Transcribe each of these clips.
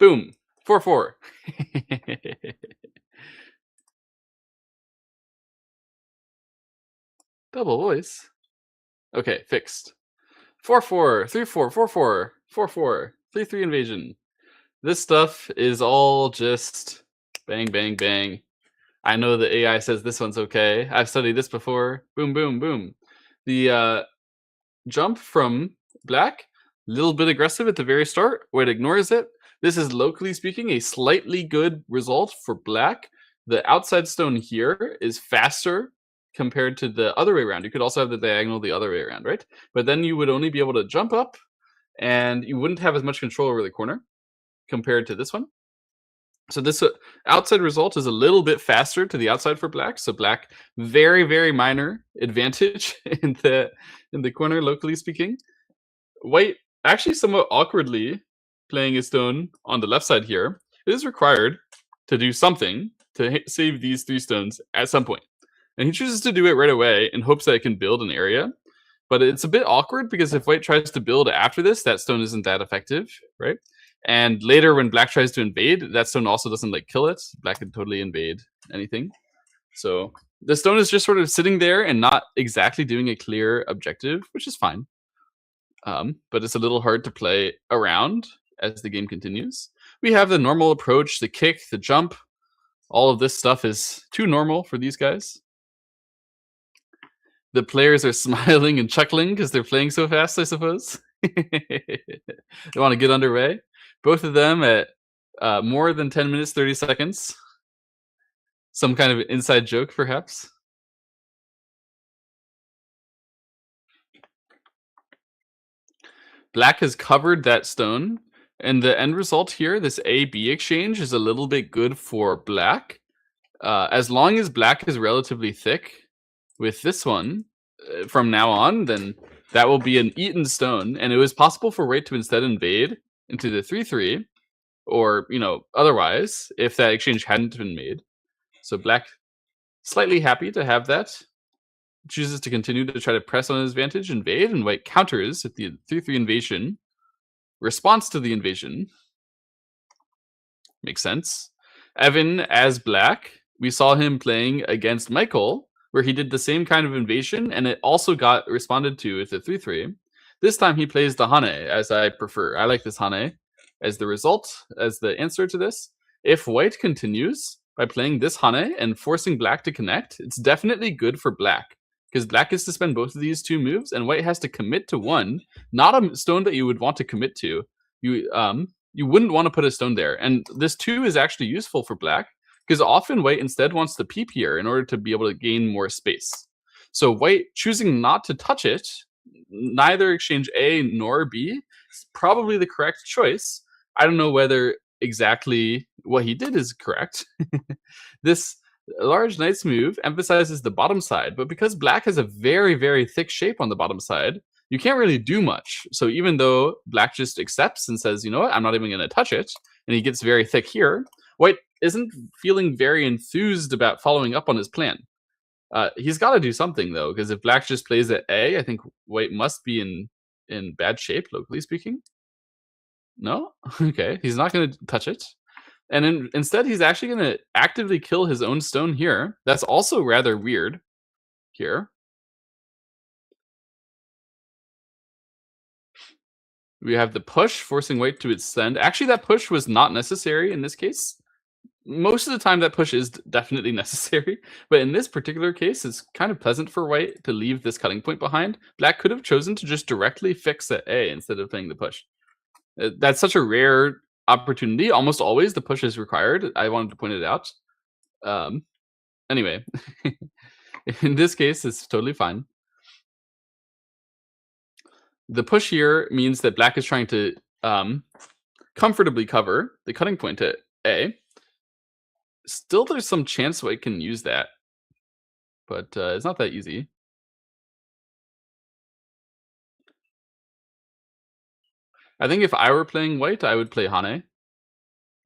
Boom. 4-4. Double voice. Okay, fixed. 4-4, 3-4, 4-4, 4-4, 3-3 invasion. This stuff is all just bang, bang, bang. I know the AI says this one's okay. I've studied this before. Boom, boom, boom. The jump from black, a little bit aggressive at the very start. White ignores it. This is, locally speaking, a slightly good result for black. The outside stone here is faster compared to the other way around. You could also have the diagonal the other way around, right? But then you would only be able to jump up, and you wouldn't have as much control over the corner compared to this one. So this outside result is a little bit faster to the outside for black. So black, very, very minor advantage in the corner, locally speaking. White, actually somewhat awkwardly playing a stone on the left side here. It is required to do something to save these 3 stones at some point. And he chooses to do it right away in hopes that it can build an area. But it's a bit awkward because if white tries to build after this, that stone isn't that effective, right? And later when black tries to invade, that stone also doesn't like kill it. Black can totally invade anything. So the stone is just sort of sitting there and not exactly doing a clear objective, which is fine. But it's a little hard to play around as the game continues. We have the normal approach, the kick, the jump. All of this stuff is too normal for these guys. The players are smiling and chuckling because they're playing so fast, I suppose. They want to get underway. Both of them at more than 10 minutes, 30 seconds. Some kind of inside joke, perhaps. Black has covered that stone, and the end result here, this A-B exchange, is a little bit good for black. As long as black is relatively thick with this one, from now on, then that will be an eaten stone, and it was possible for white to instead invade into the 3-3, or, otherwise, if that exchange hadn't been made. So black, slightly happy to have that. Chooses to continue to try to press on his advantage, invade, and white counters at the 3-3 invasion. Response to the invasion. Makes sense. Evan, as black, we saw him playing against Michael, where he did the same kind of invasion, and it also got responded to with the 3-3. This time he plays the Hane, as I prefer. I like this Hane as the result, as the answer to this. If white continues by playing this Hane and forcing black to connect, it's definitely good for black, because black gets to spend both of these 2 moves, and white has to commit to one, not a stone that you would want to commit to. You wouldn't want to put a stone there, and this 2 is actually useful for black, because often white instead wants to peep here in order to be able to gain more space. So white choosing not to touch it, neither exchange A nor B, is probably the correct choice. I don't know whether exactly what he did is correct. This large knight's move emphasizes the bottom side, but because black has a very, very thick shape on the bottom side, you can't really do much. So even though black just accepts and says, you know what, I'm not even going to touch it, and he gets very thick here, white isn't feeling very enthused about following up on his plan. He's got to do something, though, because if black just plays at A, I think white must be in bad shape, locally speaking. No? Okay, he's not going to touch it. And instead, he's actually going to actively kill his own stone here. That's also rather weird here. We have the push, forcing white to ascend. Actually, that push was not necessary in this case. Most of the time, that push is definitely necessary. But in this particular case, it's kind of pleasant for white to leave this cutting point behind. Black could have chosen to just directly fix at A instead of playing the push. That's such a rare opportunity. Almost always the push is required. I wanted to point it out. Anyway, in this case, it's totally fine. The push here means that black is trying to comfortably cover the cutting point at A. Still, there's some chance white can use that, but it's not that easy. I think if I were playing white, I would play Hane.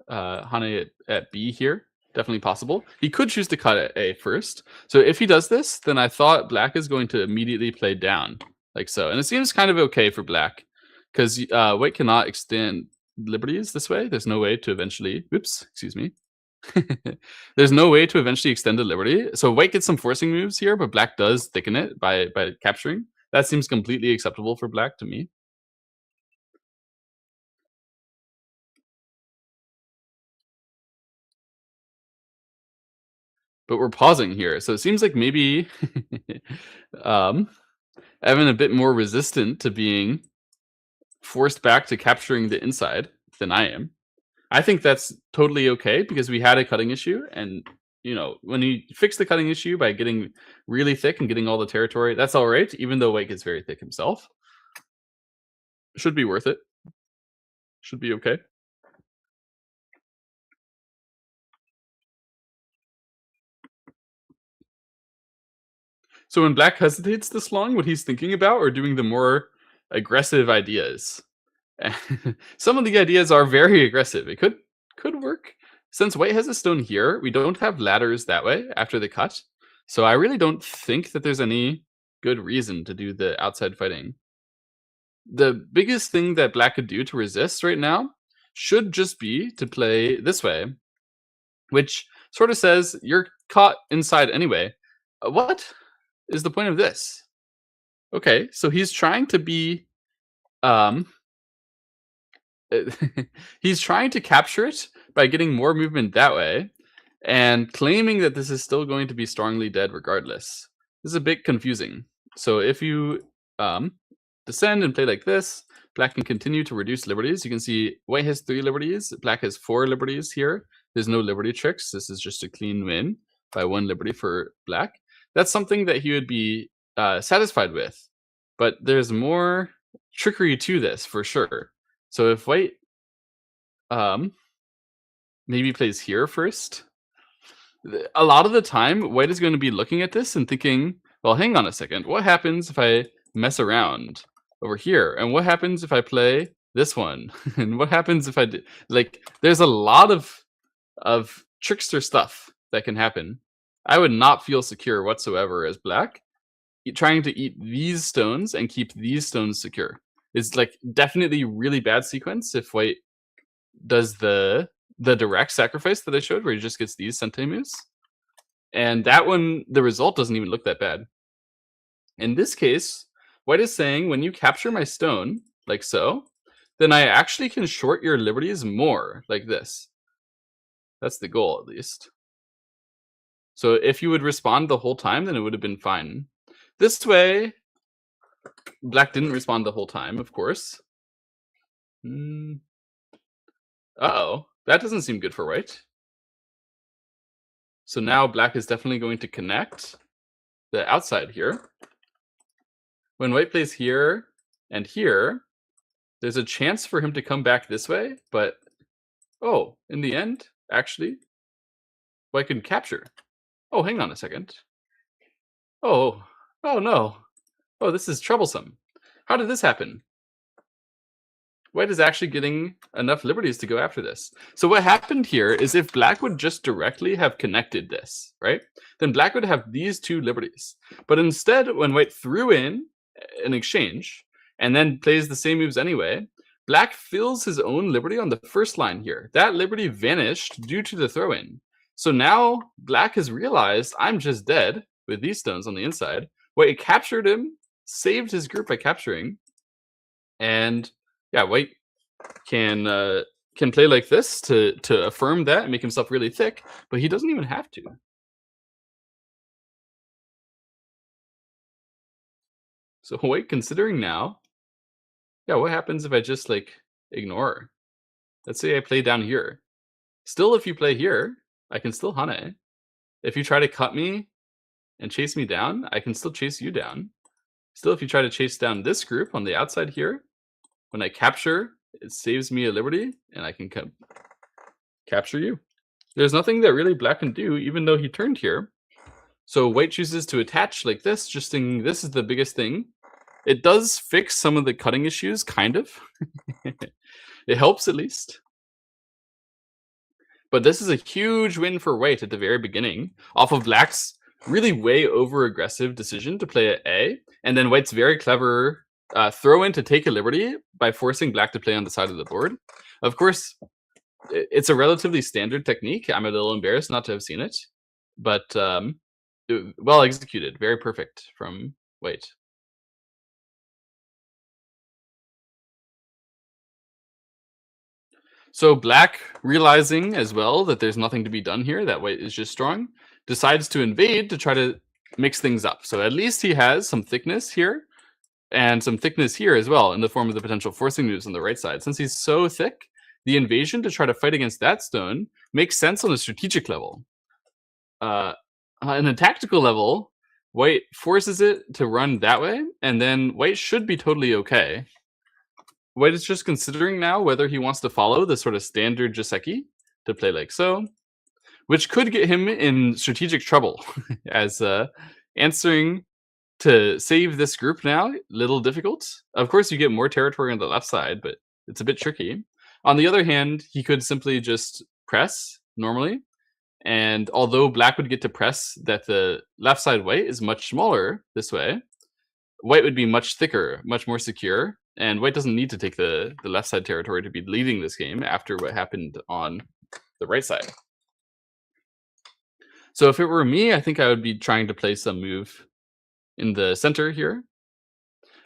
Hane at B here. Definitely possible. He could choose to cut at A first. So if he does this, then I thought black is going to immediately play down, like so. And it seems kind of okay for black, because white cannot extend liberties this way. There's no way to eventually, oops, excuse me. There's no way to eventually extend the liberty. So white gets some forcing moves here, but black does thicken it by capturing. That seems completely acceptable for black to me. But we're pausing here. So it seems like maybe Evan a bit more resistant to being forced back to capturing the inside than I am. I think that's totally okay because we had a cutting issue, and when you fix the cutting issue by getting really thick and getting all the territory, that's all right. Even though white gets very thick himself, should be worth it. Should be okay. So when black hesitates this long, what he's thinking about are doing the more aggressive ideas. Some of the ideas are very aggressive. It could work. Since white has a stone here, we don't have ladders that way after the cut. So I really don't think that there's any good reason to do the outside fighting. The biggest thing that black could do to resist right now should just be to play this way, which sort of says you're caught inside anyway. What is the point of this? Okay, so he's trying to be he's trying to capture it by getting more movement that way and claiming that this is still going to be strongly dead regardless. This is a bit confusing. So if you descend and play like this, black can continue to reduce liberties. You can see white has 3 liberties, black has 4 liberties here. There's no liberty tricks. This is just a clean win by 1 liberty for black. That's something that he would be satisfied with. But there's more trickery to this for sure. So if white maybe plays here first, a lot of the time white is going to be looking at this and thinking, well, hang on a second, what happens if I mess around over here? And what happens if I play this one? And what happens if I do, like, there's a lot of trickster stuff that can happen. I would not feel secure whatsoever as black trying to eat these stones and keep these stones secure. It's like definitely really bad sequence if white does the direct sacrifice that I showed, where he just gets these sente moves. And that one, the result doesn't even look that bad. In this case, white is saying, when you capture my stone, like so, then I actually can short your liberties more, like this. That's the goal, at least. So if you would respond the whole time, then it would have been fine. This way, black didn't respond the whole time, of course. Uh-oh, that doesn't seem good for white. So now black is definitely going to connect the outside here. When white plays here and here, there's a chance for him to come back this way, but oh, in the end, actually, white can capture. Oh, hang on a second. Oh no. Oh, this is troublesome. How did this happen? White is actually getting enough liberties to go after this. So what happened here is if black would just directly have connected this, right? Then black would have these 2 liberties. But instead, when white threw in an exchange and then plays the same moves anyway, black fills his own liberty on the first line here. That liberty vanished due to the throw-in. So now black has realized I'm just dead with these stones on the inside. White captured him, saved his group by capturing, and yeah, white can play like this to affirm that and make himself really thick, but he doesn't even have to. So white considering now, yeah, what happens if I just like ignore? Let's say I play down here. Still, if you play here, I can still hane. If you try to cut me and chase me down, I can still chase you down. Still, if you try to chase down this group on the outside here, when I capture, it saves me a liberty, and I can capture you. There's nothing that really black can do, even though he turned here. So white chooses to attach like this, just thinking this is the biggest thing. It does fix some of the cutting issues, kind of. It helps at least. But this is a huge win for white at the very beginning, off of black's really way over aggressive decision to play at A, and then white's very clever throw in to take a liberty by forcing black to play on the side of the board. Of course, it's a relatively standard technique. I'm a little embarrassed not to have seen it, but well executed, very perfect from white. So black, realizing as well that there's nothing to be done here, that white is just strong, decides to invade to try to mix things up. So at least he has some thickness here and some thickness here as well in the form of the potential forcing moves on the right side. Since he's so thick, the invasion to try to fight against that stone makes sense on a strategic level. On a tactical level, white forces it to run that way, and then white should be totally okay. White is just considering now whether he wants to follow the sort of standard Joseki to play like so, which could get him in strategic trouble as answering to save this group now, little difficult. Of course, you get more territory on the left side, but it's a bit tricky. On the other hand, he could simply just press normally, and although black would get to press that the left side white is much smaller this way, white would be much thicker, much more secure, and white doesn't need to take the left side territory to be leading this game after what happened on the right side. So if it were me, I think I would be trying to play some move in the center here.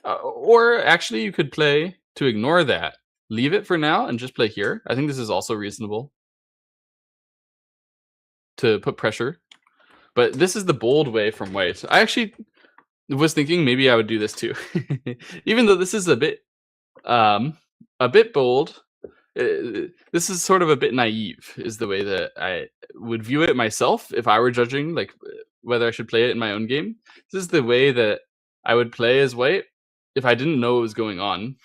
Or actually, you could play to ignore that. Leave it for now and just play here. I think this is also reasonable to put pressure. But this is the bold way from white. I actually was thinking maybe I would do this too. Even though this is a bit bold, this is sort of a bit naive, is the way that I would view it myself if I were judging like whether I should play it in my own game. This is the way that I would play as white if I didn't know what was going on.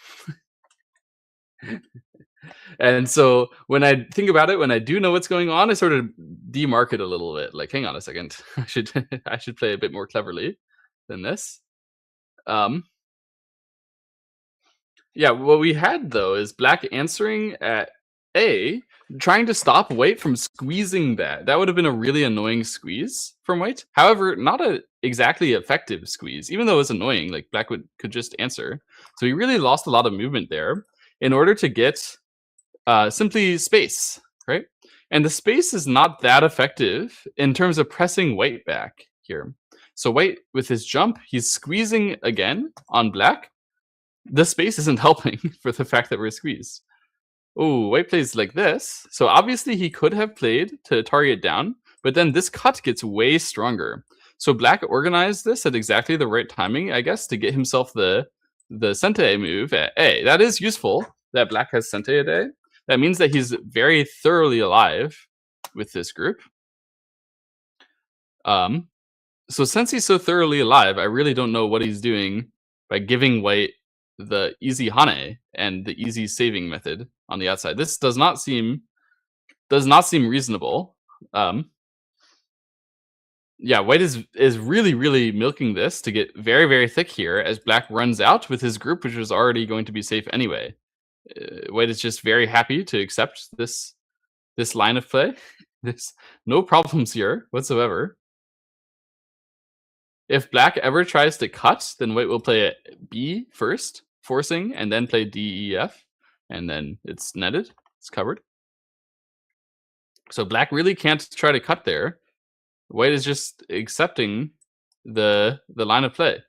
And so when I think about it, when I do know what's going on, I sort of demark it a little bit. Like, hang on a second, I should play a bit more cleverly than this. Yeah, what we had though is black answering at A, trying to stop white from squeezing that. That would have been a really annoying squeeze from white. However, not a exactly effective squeeze, even though it's annoying. Like black could just answer. So he really lost a lot of movement there in order to get simply space, right? And the space is not that effective in terms of pressing white back here. So white, with his jump, he's squeezing again on black. The space isn't helping for the fact that we're squeezed. Oh, white plays like this. So obviously he could have played to target down, but then this cut gets way stronger. So black organized this at exactly the right timing, I guess, to get himself the Sente move at A. That is useful that black has Sente at A. That means that he's very thoroughly alive with this group. So since he's so thoroughly alive, I really don't know what he's doing by giving white the easy Hane and the easy saving method on the outside. This does not seem reasonable. Yeah, white is really milking this to get very, very thick here as black runs out with his group, which was already going to be safe anyway. White is just very happy to accept this line of play. There's no problems here whatsoever. If black ever tries to cut, then white will play B first, forcing, and then play D, E, F, and then it's netted, it's covered. So black really can't try to cut there. White is just accepting the line of play.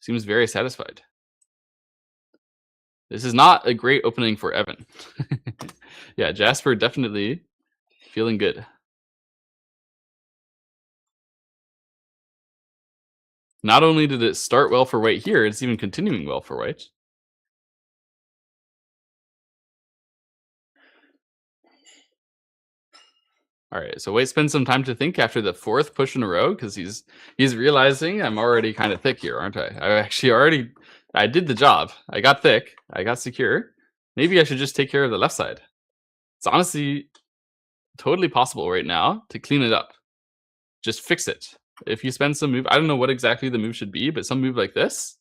Seems very satisfied. This is not a great opening for Evan. Yeah, Jasper definitely feeling good. Not only did it start well for white here, it's even continuing well for white. All right, so white spends some time to think after the fourth push in a row because he's realizing I'm already kind of thick here, aren't I? I did the job. I got thick. I got secure. Maybe I should just take care of the left side. It's honestly totally possible right now to clean it up. Just fix it. If you spend some move, I don't know what exactly the move should be, but some move like this,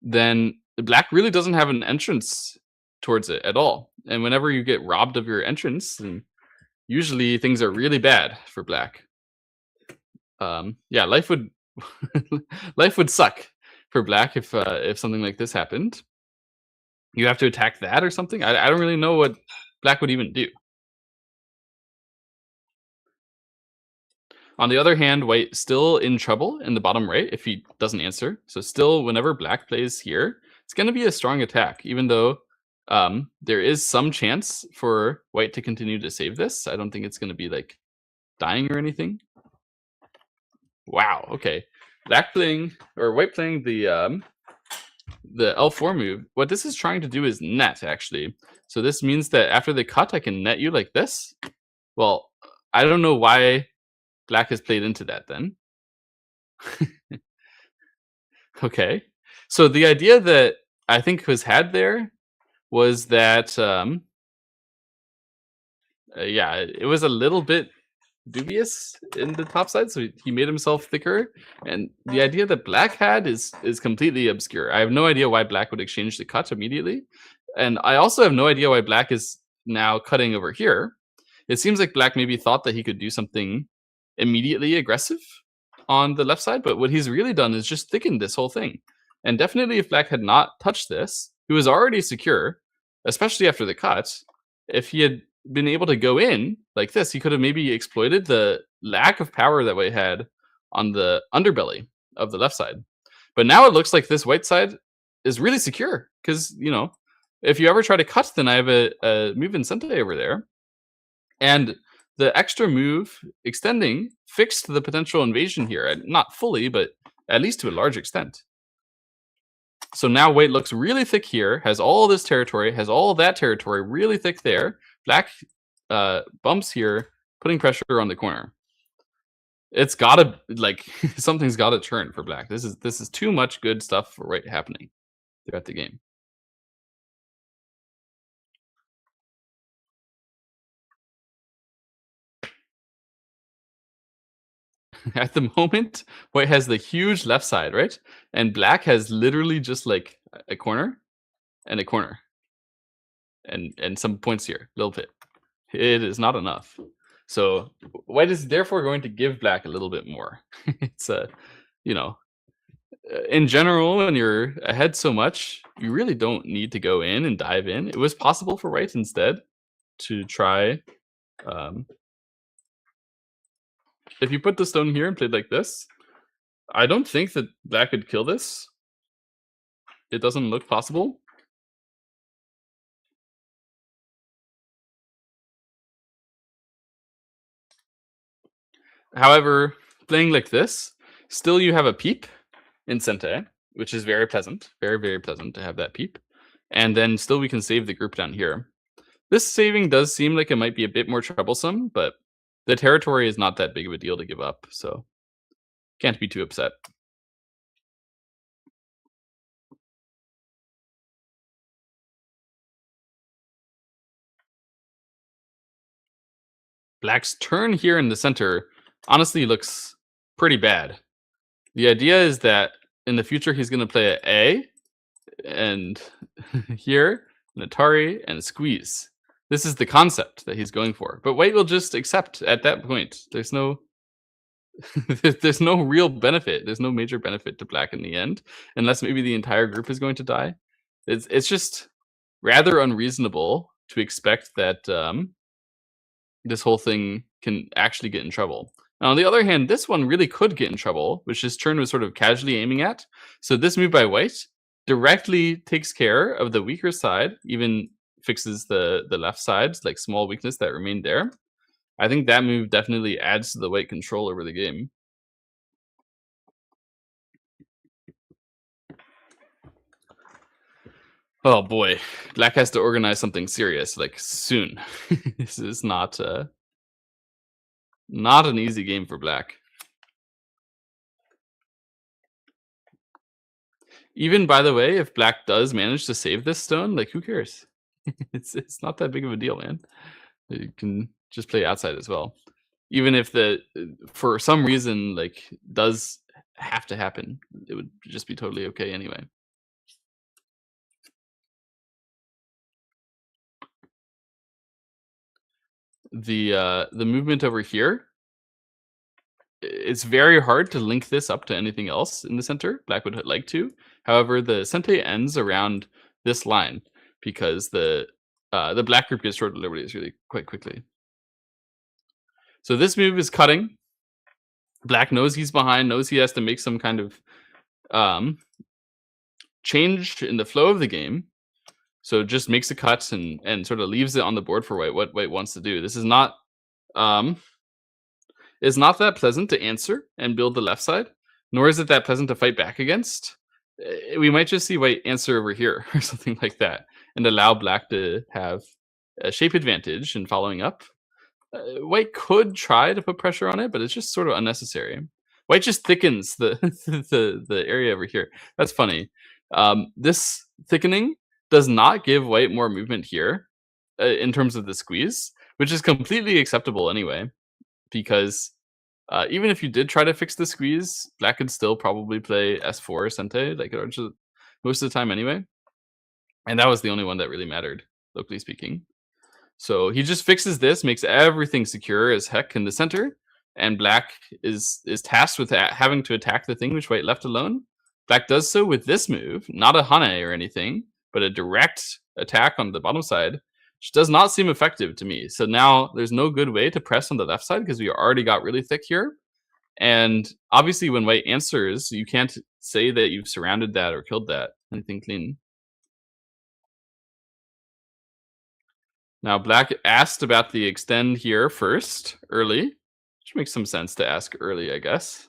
then black really doesn't have an entrance towards it at all. And whenever you get robbed of your entrance, then usually things are really bad for black. Yeah, life would life would suck for black if something like this happened. You have to attack that or something? I don't really know what black would even do. On the other hand, white still in trouble in the bottom right if he doesn't answer. So still, whenever black plays here, it's going to be a strong attack, even though there is some chance for white to continue to save this. I don't think it's going to be like dying or anything. Wow. Okay. Black playing or white playing the L4 move. What this is trying to do is net actually. So this means that after the cut, I can net you like this. Well, I don't know why black has played into that then. Okay. So the idea that I think was had there was that yeah, it was a little bit dubious in the top side, so he made himself thicker. And the idea that black had is completely obscure. I have no idea why black would exchange the cut immediately, and I also have no idea why black is now cutting over here. It seems like black maybe thought that he could do something immediately aggressive on the left side, but what he's really done is just thickened this whole thing. And definitely if black had not touched this, he was already secure, especially after the cut. If he had been able to go in like this, he could have maybe exploited the lack of power that white had on the underbelly of the left side. But now it looks like this white side is really secure because, you know, if you ever try to cut, then I have a move in Sente over there. And the extra move extending fixed the potential invasion here. Not fully, but at least to a large extent. So now white looks really thick here, has all this territory, has all that territory really thick there. Black bumps here, putting pressure on the corner. It's gotta, like, something's gotta turn for black. This is too much good stuff for white happening throughout the game. At the moment, white has the huge left side, right? And black has literally just like a corner and a corner. And some points here, a little bit. It is not enough. So white is therefore going to give black a little bit more. It's you know, in general, when you're ahead so much, you really don't need to go in and dive in. It was possible for white instead to try. If you put the stone here and played like this, I don't think that black could kill this. It doesn't look possible. However, playing like this, still you have a peep in Sente, which is very pleasant. Very, very pleasant to have that peep. And then still we can save the group down here. This saving does seem like it might be a bit more troublesome, but the territory is not that big of a deal to give up, so can't be too upset. Black's turn here in the center honestly looks pretty bad. The idea is that in the future he's going to play A and here an Atari and a squeeze. This is the concept that he's going for. But white will just accept at that point. There's no there's no real benefit. There's no major benefit to black in the end, unless maybe the entire group is going to die. It's just rather unreasonable to expect that this whole thing can actually get in trouble. Now, on the other hand, this one really could get in trouble, which this turn was sort of casually aiming at. So this move by white directly takes care of the weaker side, even fixes the left side's like small weakness that remained there. I think that move definitely adds to the white control over the game. Oh boy, black has to organize something serious like soon. This is not an easy game for black. Even by the way, if black does manage to save this stone, like who cares? It's not that big of a deal, man. You can just play outside as well. Even if the for some reason like does have to happen, it would just be totally okay anyway. The movement over here it's very hard to link this up to anything else in the center. Black would like to. However, the Sente ends around this line because the black group gets short of liberties really quite quickly. So this move is cutting. Black knows he's behind, knows he has to make some kind of change in the flow of the game. So just makes a cut and sort of leaves it on the board for white. What white wants to do. This is not it's not that pleasant to answer and build the left side, nor is it that pleasant to fight back against. We might just see white answer over here or something like that, and allow black to have a shape advantage in following up. White could try to put pressure on it, but it's just sort of unnecessary. White just thickens the the area over here. That's funny. This thickening does not give white more movement here in terms of the squeeze, which is completely acceptable anyway, because even if you did try to fix the squeeze, black could still probably play S4 Sente like most of the time anyway. And that was the only one that really mattered, locally speaking. So he just fixes this, makes everything secure as heck in the center, and black is tasked with having to attack the thing which white left alone. Black does so with this move, not a Hane or anything, but a direct attack on the bottom side, which does not seem effective to me. So now there's no good way to press on the left side because we already got really thick here. And obviously when white answers, you can't say that you've surrounded that or killed that. Anything clean. Now black asked about the extend here first, early, which makes some sense to ask early, I guess.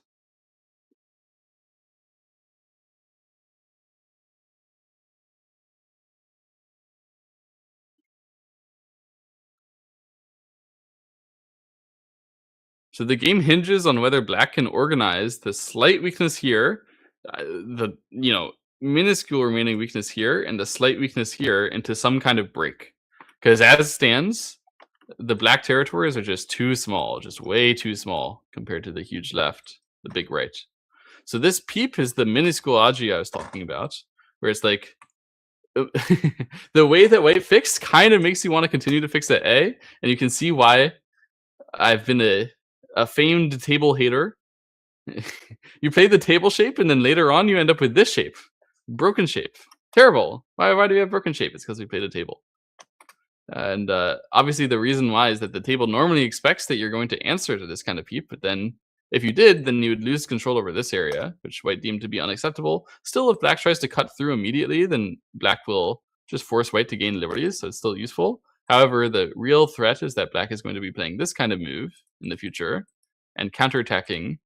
So the game hinges on whether black can organize the slight weakness here, the minuscule remaining weakness here, and the slight weakness here into some kind of break. Because as stands, the black territories are just too small, just way too small compared to the huge left, the big right. So this peep is the minuscule agi I was talking about, where it's like the way that white fixed kind of makes you want to continue to fix at A, and you can see why I've been a famed table hater. You play the table shape, and then later on you end up with this shape, broken shape. Terrible. Why do we have broken shape? It's because we played a table. And obviously the reason why is that the table normally expects that you're going to answer to this kind of peep, but then if you did, then you would lose control over this area, which white deemed to be unacceptable. Still, if black tries to cut through immediately, then black will just force white to gain liberties, so it's still useful. However, the real threat is that black is going to be playing this kind of move in the future and counterattacking,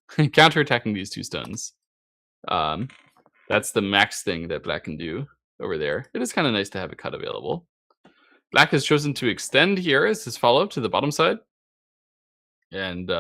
counterattacking these two stones. That's the max thing that black can do over there. It is kind of nice to have a cut available. Black has chosen to extend here as his follow-up to the bottom side. And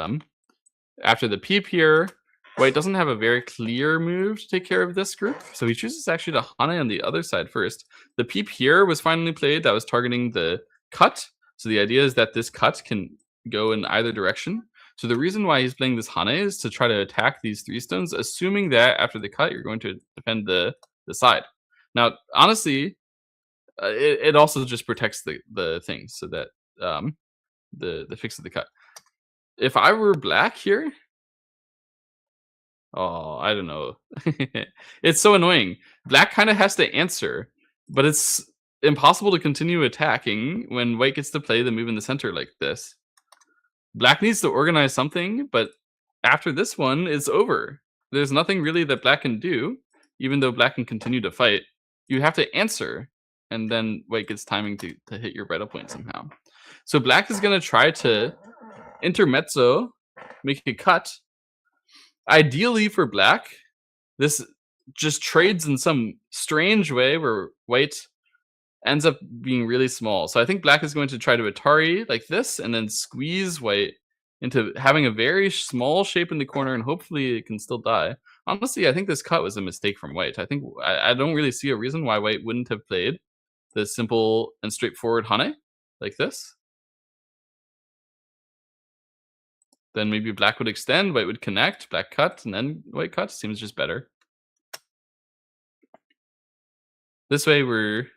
after the peep here, white doesn't have a very clear move to take care of this group. So he chooses actually to Hane on the other side first. The peep here was finally played. That was targeting the cut. So the idea is that this cut can go in either direction. So the reason why he's playing this Hane is to try to attack these three stones, assuming that after the cut, you're going to defend the side. Now, honestly, it also just protects the things so that the fix of the cut. If I were black here, oh, I don't know. It's so annoying. Black kind of has to answer, but it's impossible to continue attacking when white gets to play the move in the center like this. Black needs to organize something, but after this one, it's over. There's nothing really that black can do, even though black can continue to fight. You have to answer, and then white gets timing to hit your bridle point somehow. So black is going to try to intermezzo, make a cut. Ideally for black, this just trades in some strange way where white ends up being really small. So I think black is going to try to Atari like this and then squeeze white into having a very small shape in the corner, and hopefully it can still die. Honestly, I think this cut was a mistake from white. I think I don't really see a reason why white wouldn't have played the simple and straightforward Hane like this. Then maybe black would extend, white would connect, black cut, and then white cut. Seems just better. This way we're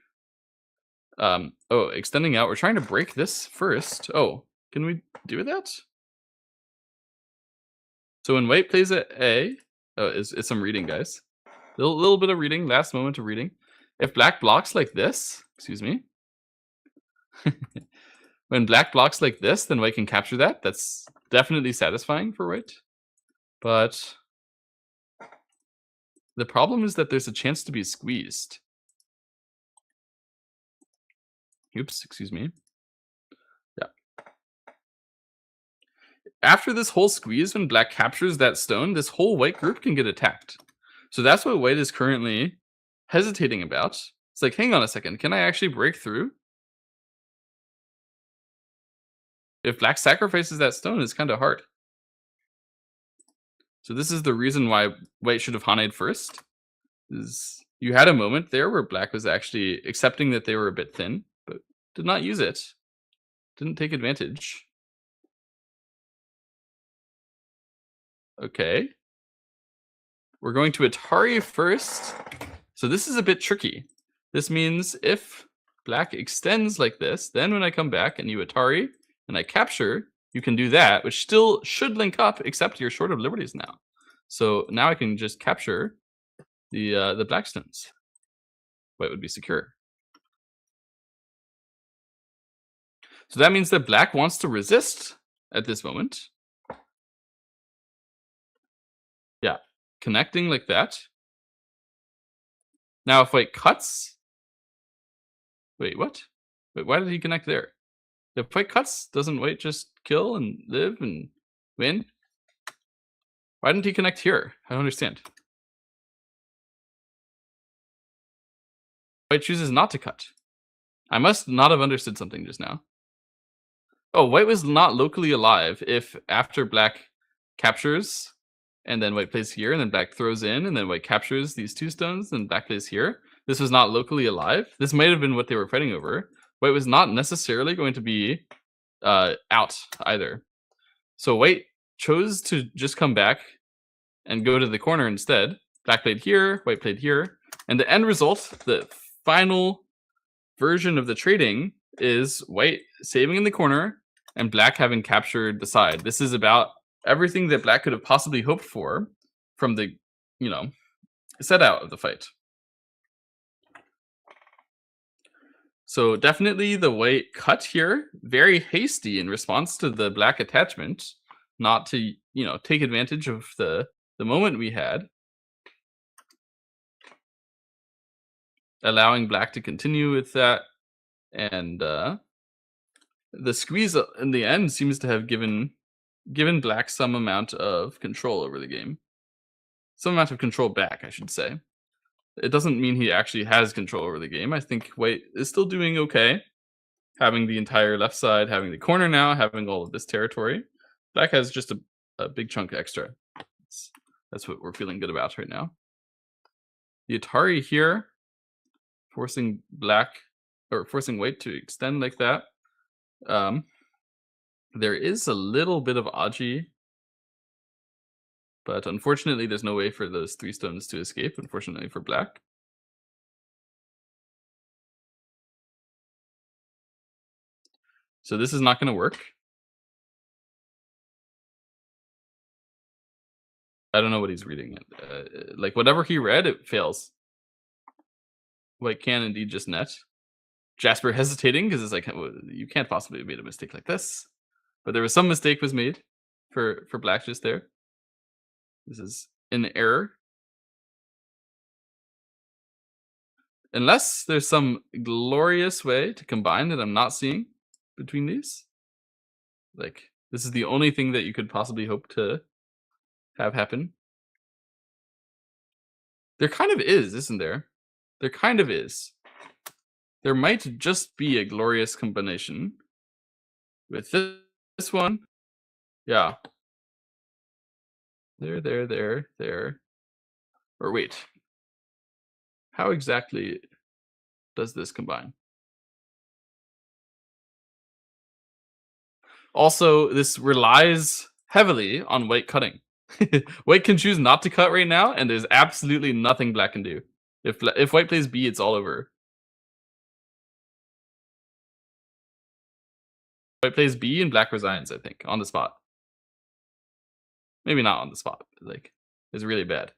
extending out. We're trying to break this first. Oh, can we do that? So when white plays at A, oh, it's some reading, guys. Little bit of reading, last moment of reading. If black blocks like this, excuse me. When black blocks like this, then white can capture that. That's definitely satisfying for white. But the problem is that there's a chance to be squeezed. Oops, excuse me. Yeah. After this whole squeeze, when black captures that stone, this whole white group can get attacked. So that's what white is currently hesitating about. It's like, hang on a second, can I actually break through? If black sacrifices that stone, it's kind of hard. So this is the reason why white should have Haned first. Is you had a moment there where black was actually accepting that they were a bit thin, but did not use it. Didn't take advantage. Okay. We're going to Atari first. So this is a bit tricky. This means if black extends like this, then when I come back and you Atari and I capture, you can do that, which still should link up, except you're short of liberties now. So now I can just capture the black stones. White would be secure. So that means that black wants to resist at this moment. Yeah, connecting like that. Now if white cuts... Wait, what? Wait, why did he connect there? If white cuts, doesn't white just kill and live and win? Why didn't he connect here? I don't understand. White chooses not to cut. I must not have understood something just now. Oh, white was not locally alive if after black captures and then white plays here and then black throws in and then white captures these two stones and black plays here. This was not locally alive. This might have been what they were fighting over. White was not necessarily going to be out either. So white chose to just come back and go to the corner instead. Black played here, white played here. And the end result, the final version of the trading, is white saving in the corner and black having captured the side. This is about everything that black could have possibly hoped for from the, set out of the fight. So definitely the white cut here, very hasty in response to the black attachment, not to, take advantage of the moment we had, allowing black to continue with that. And the squeeze in the end seems to have given black some amount of control over the game. Some amount of control back, I should say. It doesn't mean he actually has control over the game. I think white is still doing okay. Having the entire left side, having the corner now, having all of this territory. Black has just a big chunk extra. That's what we're feeling good about right now. The Atari here, forcing white to extend like that. There is a little bit of Aji, but unfortunately there's no way for those three stones to escape, unfortunately for black. So this is not going to work. I don't know what he's reading. Like whatever he read, it fails. White can indeed just net. Jasper hesitating because it's like, you can't possibly have made a mistake like this. But there was some mistake was made for black just there. This is an error. Unless there's some glorious way to combine that I'm not seeing between these. Like, this is the only thing that you could possibly hope to have happen. There kind of is, isn't there? There kind of is. There might just be a glorious combination with this one. Yeah. There. Or wait. How exactly does this combine? Also, this relies heavily on white cutting. White can choose not to cut right now, and there's absolutely nothing black can do. If white plays B, it's all over. White plays B and black resigns, I think, on the spot. Maybe not on the spot, but like it's really bad.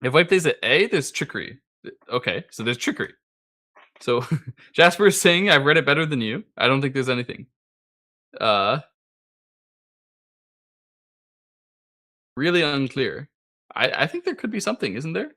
If white plays at A, there's trickery. Okay, so there's trickery. So Jasper is saying I've read it better than you. I don't think there's anything. Really unclear. I think there could be something, isn't there?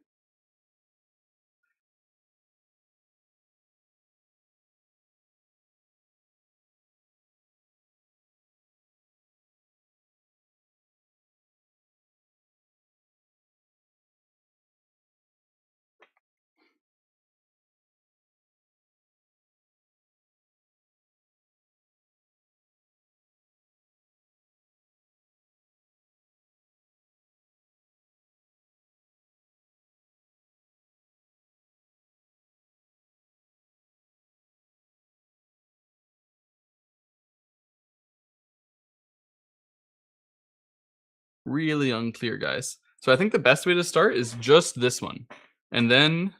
Really unclear, guys. So I think the best way to start is just this one. And then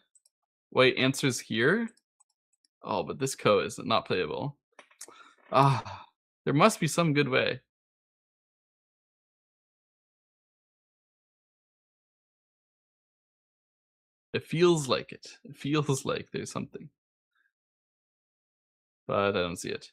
white answers here. Oh, but this ko is not playable. Ah, there must be some good way. It feels like it. It feels like there's something. But I don't see it.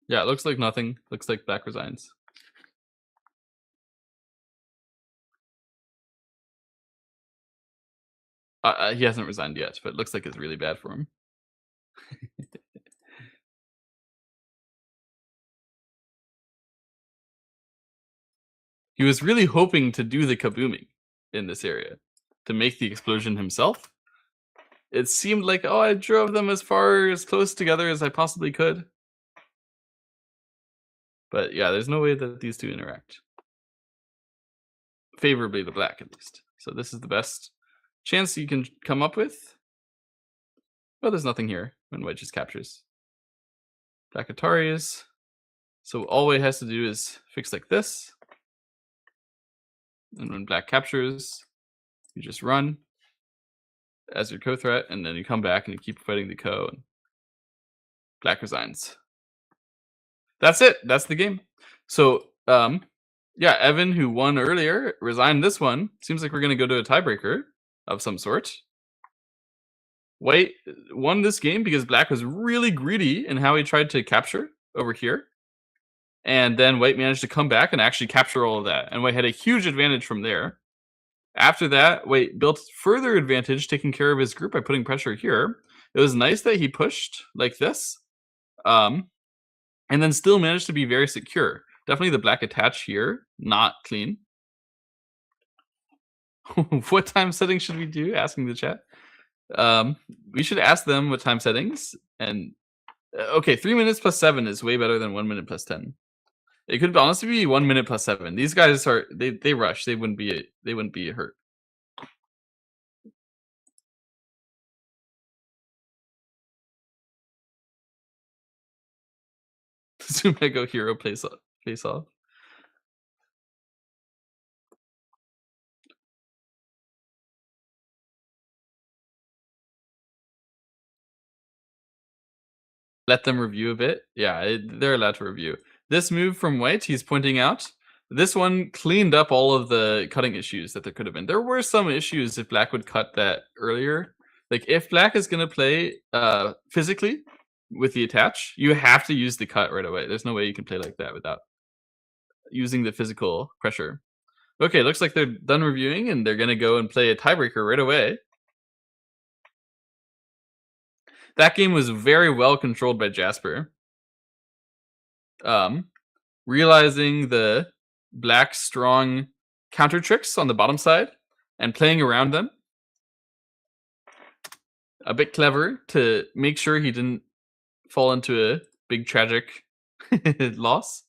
Yeah, it looks like nothing. Looks like black resigns. He hasn't resigned yet, but it looks like it's really bad for him. He was really hoping to do the kabooming in this area to make the explosion himself. It seemed like, oh, I drove them as far as close together as I possibly could. But yeah, there's no way that these two interact. Favorably to black, at least. So this is the best chance you can come up with. Well, there's nothing here when white just captures. Black Ataris. So all white has to do is fix like this. And when black captures, you just run as your co-threat, and then you come back and you keep fighting the co, and black resigns. That's it. That's the game. So, yeah, Evan, who won earlier, resigned this one. Seems like we're going to go to a tiebreaker of some sort. White won this game because black was really greedy in how he tried to capture over here. And then white managed to come back and actually capture all of that. And white had a huge advantage from there. After that, white built further advantage taking care of his group by putting pressure here. It was nice that he pushed like this. And then still managed to be very secure. Definitely the black attach here, not clean. What time settings should we do? Asking the chat. We should ask them what time settings. And okay, 3 minutes plus 7 is way better than 1 minute plus 10. It could honestly be 1 minute plus 7. These guys are they rush. They wouldn't be hurt. Sumego hero face off. Let them review a bit. Yeah, they're allowed to review. This move from white, he's pointing out, this one cleaned up all of the cutting issues that there could have been. There were some issues if black would cut that earlier. Like if black is going to play physically with the attach, you have to use the cut right away. There's no way you can play like that without using the physical pressure. Okay, looks like they're done reviewing and they're going to go and play a tiebreaker right away. That game was very well controlled by Jasper. Realizing the black strong counter tricks on the bottom side and playing around them. A bit clever to make sure he didn't fall into a big tragic loss.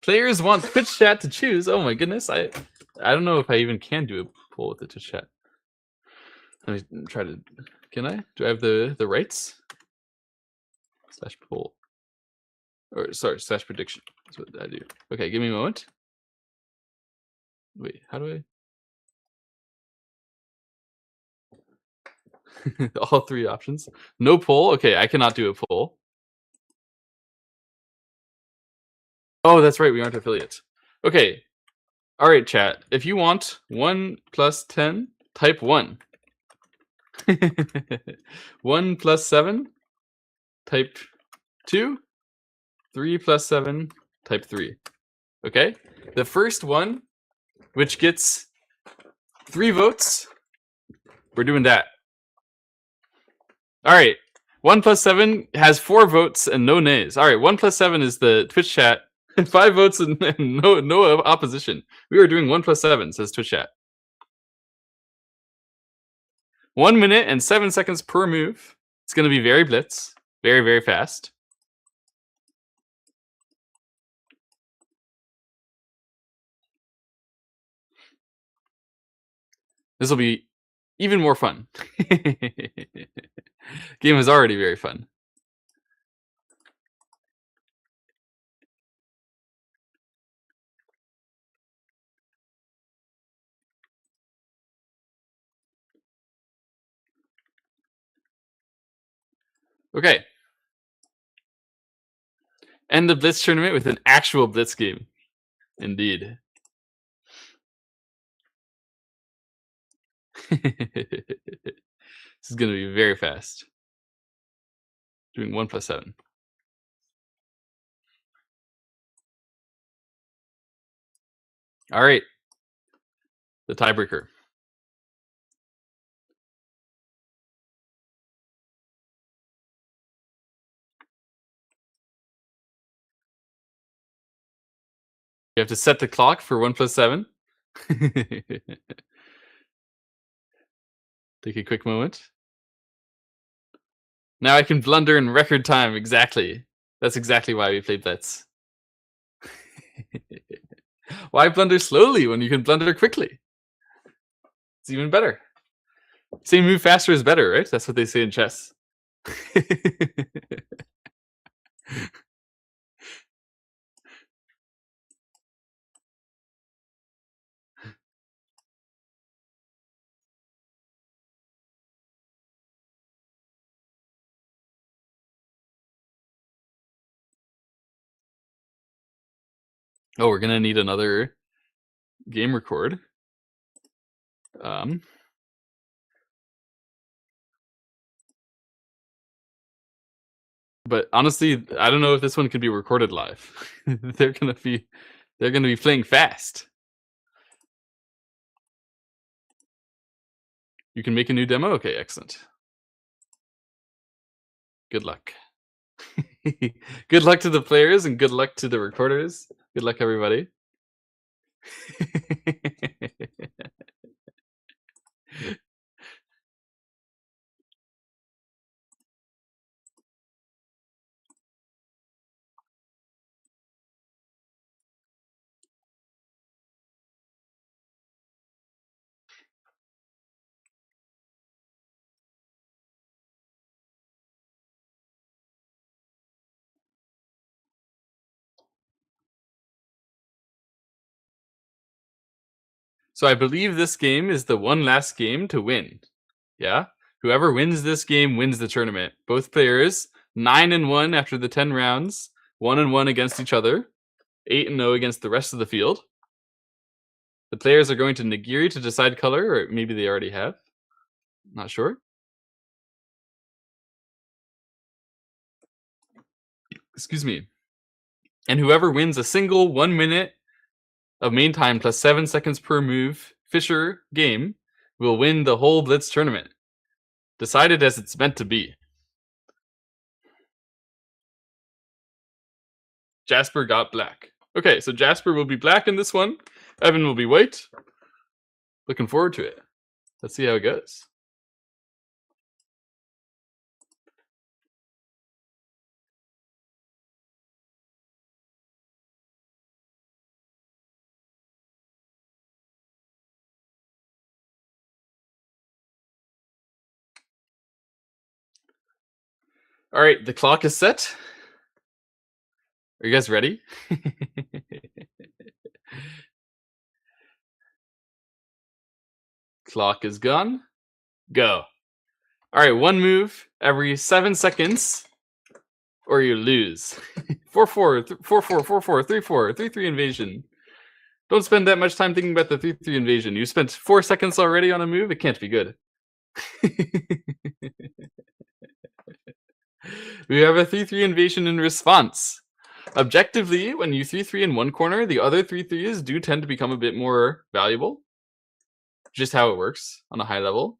Players want Twitch chat to choose. Oh my goodness, I don't know if I even can do a poll with the Twitch chat. Let me try to. Can I? Do I have the rights? / poll. Or sorry, / prediction. That's what I do. Okay, give me a moment. Wait, how do I? All 3 options. No poll. Okay, I cannot do a poll. Oh, that's right. We aren't affiliates. Okay. All right, chat. If you want 1 plus 10, type 1. 1 plus 7, type 2. 3 plus 7, type 3. Okay? The first one, which gets 3 votes, we're doing that. All right. 1 plus 7 has 4 votes and no nays. All right. 1 plus 7 is the Twitch chat. 5 votes and no opposition. We are doing 1 plus 7, says Twitch chat. 1 minute and 7 seconds per move. It's going to be very blitz. Very, very fast. This will be even more fun. Game is already very fun. Okay. End the Blitz tournament with an actual Blitz game. Indeed. This is going to be very fast. Doing 1 plus 7. All right. The tiebreaker. You have to set the clock for 1 plus 7. Take a quick moment. Now I can blunder in record time. Exactly. That's exactly why we play Blitz. Why blunder slowly when you can blunder quickly? It's even better. Same move faster is better, right? That's what they say in chess. Oh, we're gonna need another game record. But honestly, I don't know if this one can be recorded live. They're gonna be playing fast. You can make a new demo? Okay, excellent. Good luck. Good luck to the players and good luck to the recorders. Good luck, everybody. So I believe this game is the one last game to win. Yeah? Whoever wins this game wins the tournament. Both players 9-1 after the 10 rounds, 1-1 against each other, 8-0 against the rest of the field. The players are going to Nigiri to decide color, or maybe they already have. Not sure. Excuse me. And whoever wins a single 1 minute of main time plus 7 seconds per move Fisher game will win the whole Blitz tournament. Decided as it's meant to be. Jasper got black. Okay, so Jasper will be black in this one. Evan will be white. Looking forward to it. Let's see how it goes. All right, the clock is set. Are you guys ready? Clock is gone. Go. All right, one move every 7 seconds, or you lose. 4-4, 4-4, 4-4, 3-4, 3-3 invasion. Don't spend that much time thinking about the 3-3 invasion. You spent 4 seconds already on a move. It can't be good. We have a 3-3 invasion in response. Objectively, when you 3-3 in one corner, the other 3-3s do tend to become a bit more valuable. Just how it works on a high level.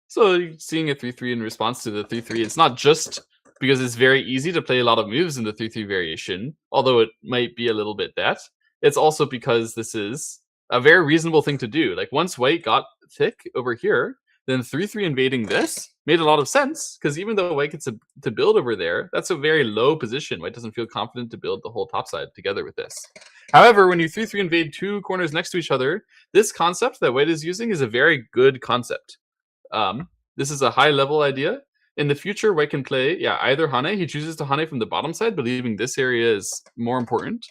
So seeing a 3-3 in response to the 3-3, it's not just because it's very easy to play a lot of moves in the 3-3 variation, although it might be a little bit that. It's also because this is a very reasonable thing to do. Like once white got thick over here, then 3-3 invading this made a lot of sense, because even though white gets to build over there, that's a very low position. White doesn't feel confident to build the whole top side together with this. However, when you 3-3 invade two corners next to each other, this concept that white is using is a very good concept. This is a high level idea. In the future, white can play, either Hane. He chooses to Hane from the bottom side, believing this area is more important.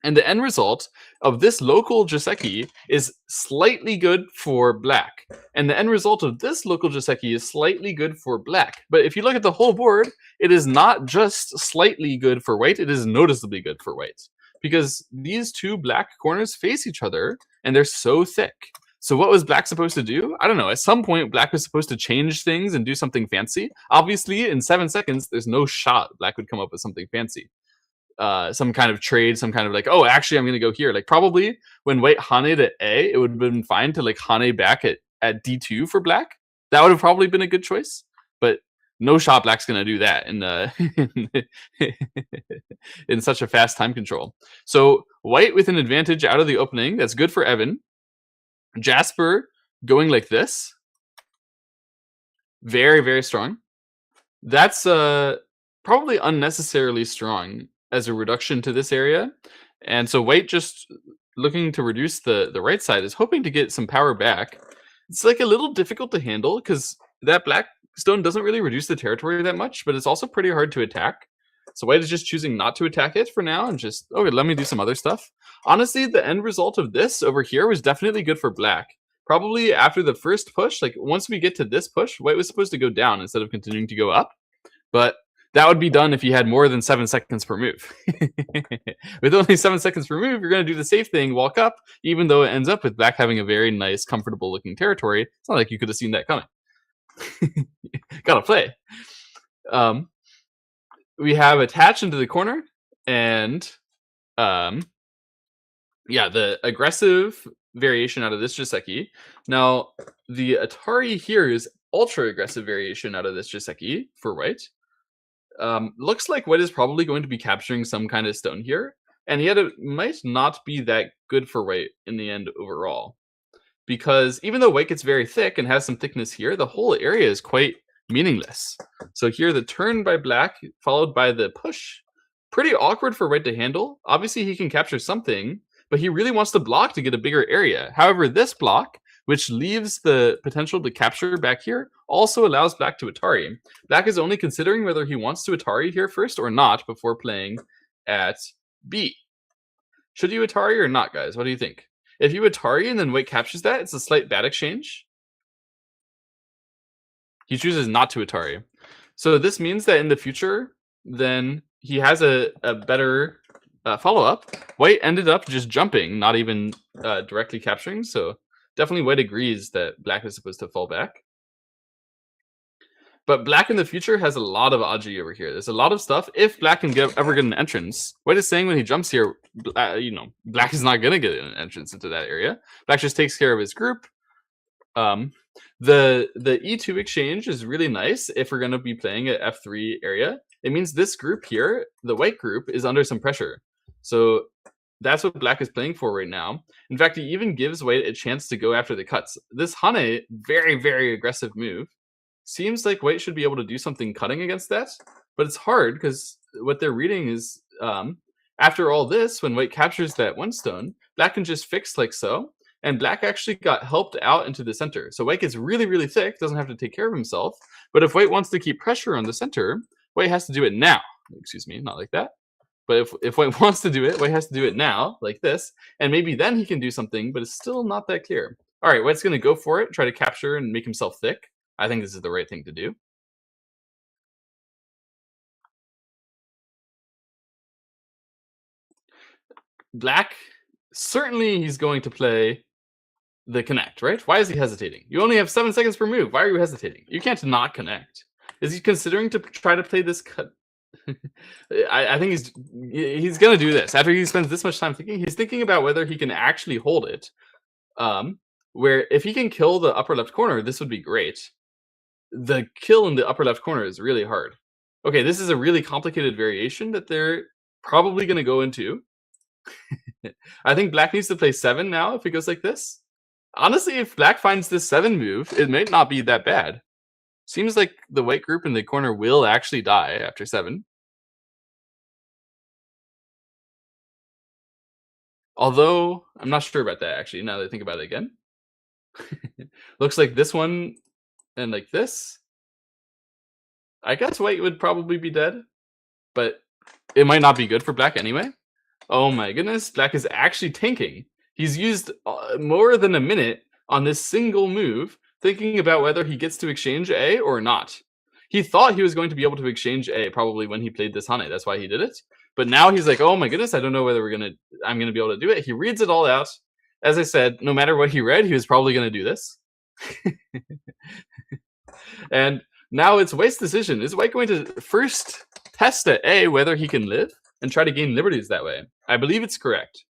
And the end result of this local Joseki is slightly good for black. And the end result of this local Joseki is slightly good for black. But if you look at the whole board, it is not just slightly good for white, it is noticeably good for white. Because these two black corners face each other, and they're so thick. So what was black supposed to do? I don't know. At some point, black was supposed to change things and do something fancy. Obviously, in 7 seconds, there's no shot black would come up with something fancy. Some kind of trade, some kind of like, oh, actually, I'm going to go here. Like probably when white Hane at A, it would have been fine to like Hane back at D2 for black. That would have probably been a good choice. But no shot black's going to do that in such a fast time control. So white with an advantage out of the opening. That's good for Evan. Jasper going like this. Very, very strong. That's probably unnecessarily strong as a reduction to this area. And so white just looking to reduce the right side is hoping to get some power back. It's like a little difficult to handle because that black stone doesn't really reduce the territory that much, but it's also pretty hard to attack. So white is just choosing not to attack it for now and just, okay, let me do some other stuff. Honestly, the end result of this over here was definitely good for black. Probably after the first push, like once we get to this push, white was supposed to go down instead of continuing to go up. But that would be done if you had more than 7 seconds per move. With only 7 seconds per move, you're going to do the safe thing, walk up, even though it ends up with black having a very nice, comfortable looking territory. It's not like you could have seen that coming. Gotta play. We have attach into the corner, and the aggressive variation out of this Joseki. Now, the Atari here is ultra aggressive variation out of this Joseki for white. Looks like white is probably going to be capturing some kind of stone here, and yet it might not be that good for white in the end overall. Because even though white gets very thick and has some thickness here, the whole area is quite meaningless. So here the turn by black followed by the push. Pretty awkward for white to handle. Obviously he can capture something, but he really wants to block to get a bigger area. However, this block, which leaves the potential to capture back here, also allows black to Atari. Black is only considering whether he wants to Atari here first or not before playing at B. Should you Atari or not, guys? What do you think? If you Atari and then white captures that, it's a slight bad exchange. He chooses not to Atari. So this means that in the future, then he has a better follow-up. White ended up just jumping, not even directly capturing. So definitely white agrees that black is supposed to fall back. But black in the future has a lot of Aji over here. There's a lot of stuff. If black can ever get an entrance, white is saying when he jumps here, black is not going to get an entrance into that area. Black just takes care of his group. The E2 exchange is really nice if we're going to be playing at F3 area. It means this group here, the white group, is under some pressure. So that's what black is playing for right now. In fact, he even gives white a chance to go after the cuts. This Hane, very, very aggressive move. Seems like white should be able to do something cutting against that, but it's hard because what they're reading is after all this, when white captures that one stone, black can just fix like so, and black actually got helped out into the center. So white gets really, really thick, doesn't have to take care of himself, but if white wants to keep pressure on the center, White has to do it now. Excuse me, not like that. But if White wants to do it, White has to do it now, like this, and maybe then he can do something, but it's still not that clear. All right, White's going to go for it, try to capture and make himself thick. I think this is the right thing to do. Black, certainly he's going to play the connect, right? Why is he hesitating? You only have 7 seconds per move. Why are you hesitating? You can't not connect. Is he considering to try to play this cut? I think he's gonna do this after he spends this much time thinking. He's thinking about whether he can actually hold it. Where if he can kill the upper left corner, this would be great. The kill in the upper left corner is really hard. Okay, this is a really complicated variation that they're probably gonna go into. I think Black needs to play 7 now if it goes like this. Honestly, if Black finds this 7 move, it might not be that bad. Seems like the White group in the corner will actually die after 7. Although, I'm not sure about that, actually, now that I think about it again. Looks like this one and like this. I guess White would probably be dead, but it might not be good for Black anyway. Oh my goodness, Black is actually tanking. He's used more than a minute on this single move, thinking about whether he gets to exchange A or not. He thought he was going to be able to exchange A probably when he played this Hane. That's why he did it. But now he's like, oh my goodness, I don't know whether I'm gonna be able to do it. He reads it all out. As I said, no matter what he read, he was probably gonna do this. And now it's White's decision. Is White going to first test at A whether he can live and try to gain liberties that way? I believe it's correct.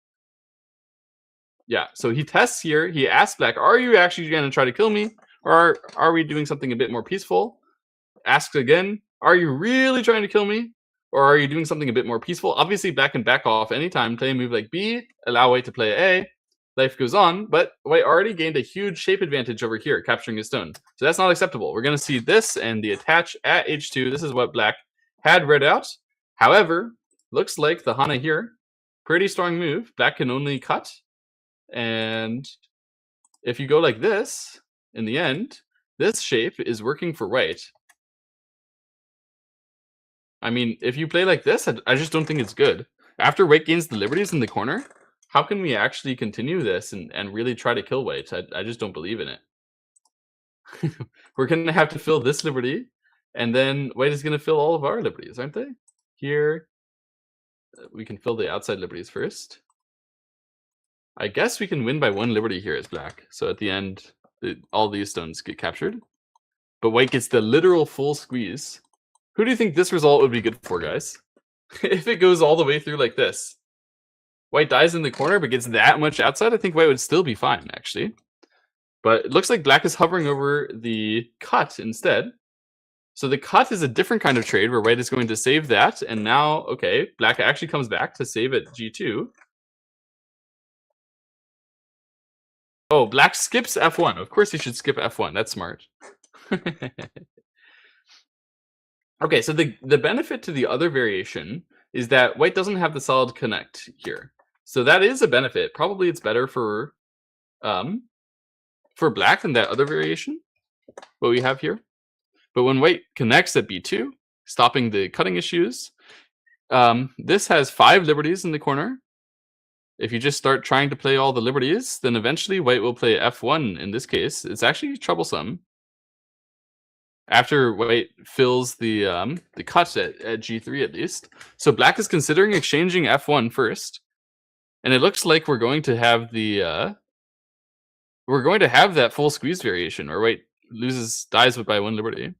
Yeah, so he tests here. He asks Black, are you actually going to try to kill me? Or are we doing something a bit more peaceful? Asks again, are you really trying to kill me? Or are you doing something a bit more peaceful? Obviously, Black can back off anytime, play a move like B, allow White to play A. Life goes on, but White already gained a huge shape advantage over here, capturing his stone. So that's not acceptable. We're going to see this and the attach at H2. This is what Black had read out. However, looks like the Hana here, pretty strong move. Black can only cut. And if you go like this, in the end, this shape is working for White. I mean, if you play like this, I just don't think it's good. After White gains the liberties in the corner, how can we actually continue this and really try to kill White? I just don't believe in it. We're going to have to fill this liberty, and then White is going to fill all of our liberties, aren't they? Here, we can fill the outside liberties first. I guess we can win by 1 liberty here as Black. So at the end, all these stones get captured. But White gets the literal full squeeze. Who do you think this result would be good for, guys? If it goes all the way through like this. White dies in the corner, but gets that much outside, I think White would still be fine, actually. But it looks like Black is hovering over the cut instead. So the cut is a different kind of trade where White is going to save that. And now, okay, Black actually comes back to save at G2. Oh, Black skips F1. Of course he should skip F1. That's smart. Okay, so the benefit to the other variation is that White doesn't have the solid connect here. So that is a benefit. Probably it's better for Black than that other variation, what we have here. But when White connects at B2, stopping the cutting issues, this has 5 liberties in the corner. If you just start trying to play all the liberties, then eventually White will play F1 in this case. It's actually troublesome. After White fills the cut at G3 at least. So Black is considering exchanging F1 first. And it looks like we're going to have that full squeeze variation, or White dies by 1 liberty.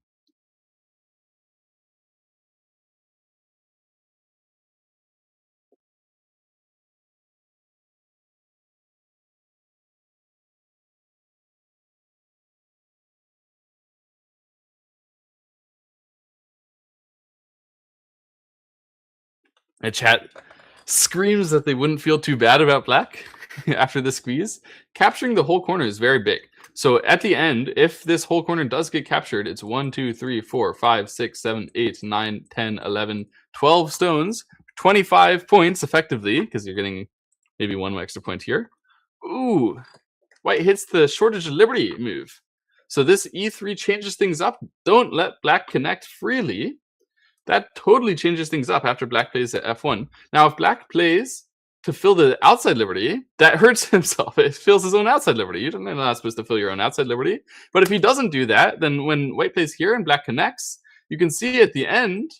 And chat screams that they wouldn't feel too bad about Black after the squeeze. Capturing the whole corner is very big. So at the end, if this whole corner does get captured, it's 1, 2, 3, 4, 5, 6, 7, 8, 9, 10, 11, 12 stones, 25 points effectively, because you're getting maybe 1 extra point here. Ooh, White hits the shortage of liberty move. So this E3 changes things up. Don't let Black connect freely. That totally changes things up after black plays at f1. Now, if black plays to fill the outside liberty, that hurts himself. It fills his own outside liberty. You're not supposed to fill your own outside liberty. But if he doesn't do that, then when white plays here and black connects, you can see at the end,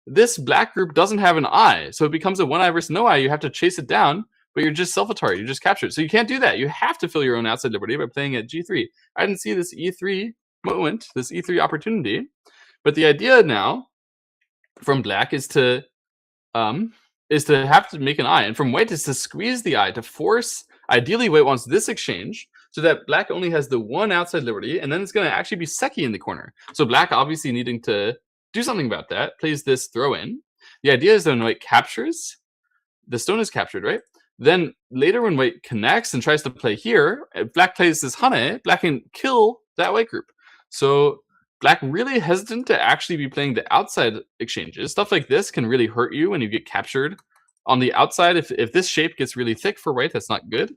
this black group doesn't have an eye. So it becomes a one eye versus no eye. You have to chase it down, but you're just self-atari. You just capture it. So you can't do that. You have to fill your own outside liberty by playing at g3. I didn't see this e3 moment, this e3 opportunity. But the idea now from black is to have to make an eye, and from white is to squeeze the eye to force. Ideally, white wants this exchange so that black only has the one outside liberty, and then it's going to actually be Seki in the corner. So black obviously needing to do something about that plays this throw in. The idea is that when white captures, the stone is captured, right? Then later when white connects and tries to play here, black plays this Hane, black can kill that white group. So black really hesitant to actually be playing the outside exchanges. Stuff like this can really hurt you when you get captured on the outside. If this shape gets really thick for white, that's not good.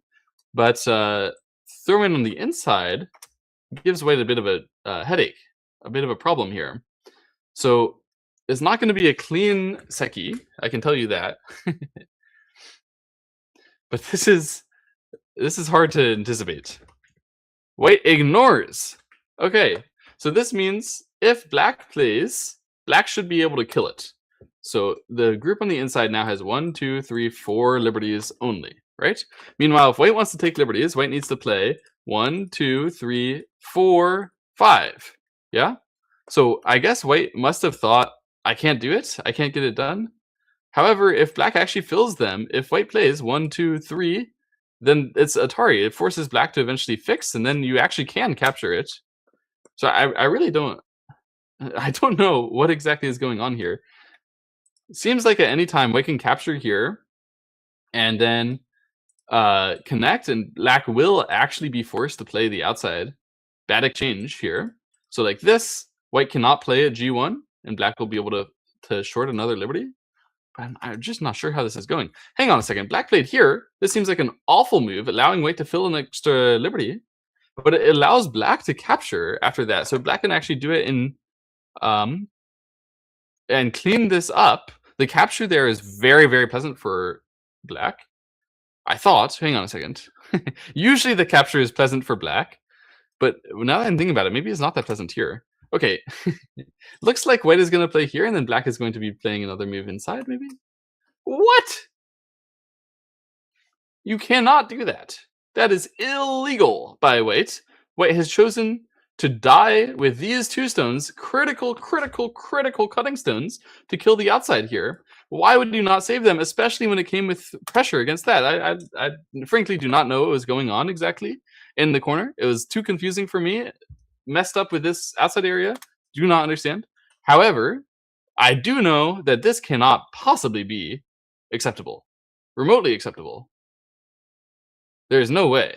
But throwing on the inside gives white a bit of a headache, a bit of a problem here. So it's not going to be a clean Seki, I can tell you that. But this is hard to anticipate. White ignores. Okay, so this means if black plays, black should be able to kill it. So the group on the inside now has 1, 2, 3, 4 liberties only, right? Meanwhile, if white wants to take liberties, white needs to play 1, 2, 3, 4, 5. Yeah? So I guess white must have thought, I can't do it. I can't get it done. However, if black actually fills them, if white plays 1, 2, 3, then it's Atari. It forces black to eventually fix, and then you actually can capture it. So I really don't know what exactly is going on here. It seems like at any time white can capture here and then connect, and black will actually be forced to play the outside. Bad exchange here. So like this, white cannot play at g1, and black will be able to short another liberty. But I'm just not sure how this is going. Hang on a second. Black played here. This seems like an awful move, allowing white to fill an extra liberty. But it allows black to capture after that. So black can actually do it in and clean this up. The capture there is very, very pleasant for black. I thought, hang on a second. Usually the capture is pleasant for black. But now that I'm thinking about it, maybe it's not that pleasant here. Okay. Looks like white is going to play here, and then black is going to be playing another move inside, maybe? What? You cannot do that. That is illegal by white. White has chosen to die with these two stones, critical cutting stones, to kill the outside here. Why would you not save them, especially when it came with pressure against that? I frankly do not know what was going on exactly in the corner. It was too confusing for me. Messed up with this outside area. Do not understand. However, I do know that this cannot possibly be acceptable. Remotely acceptable. There's no way.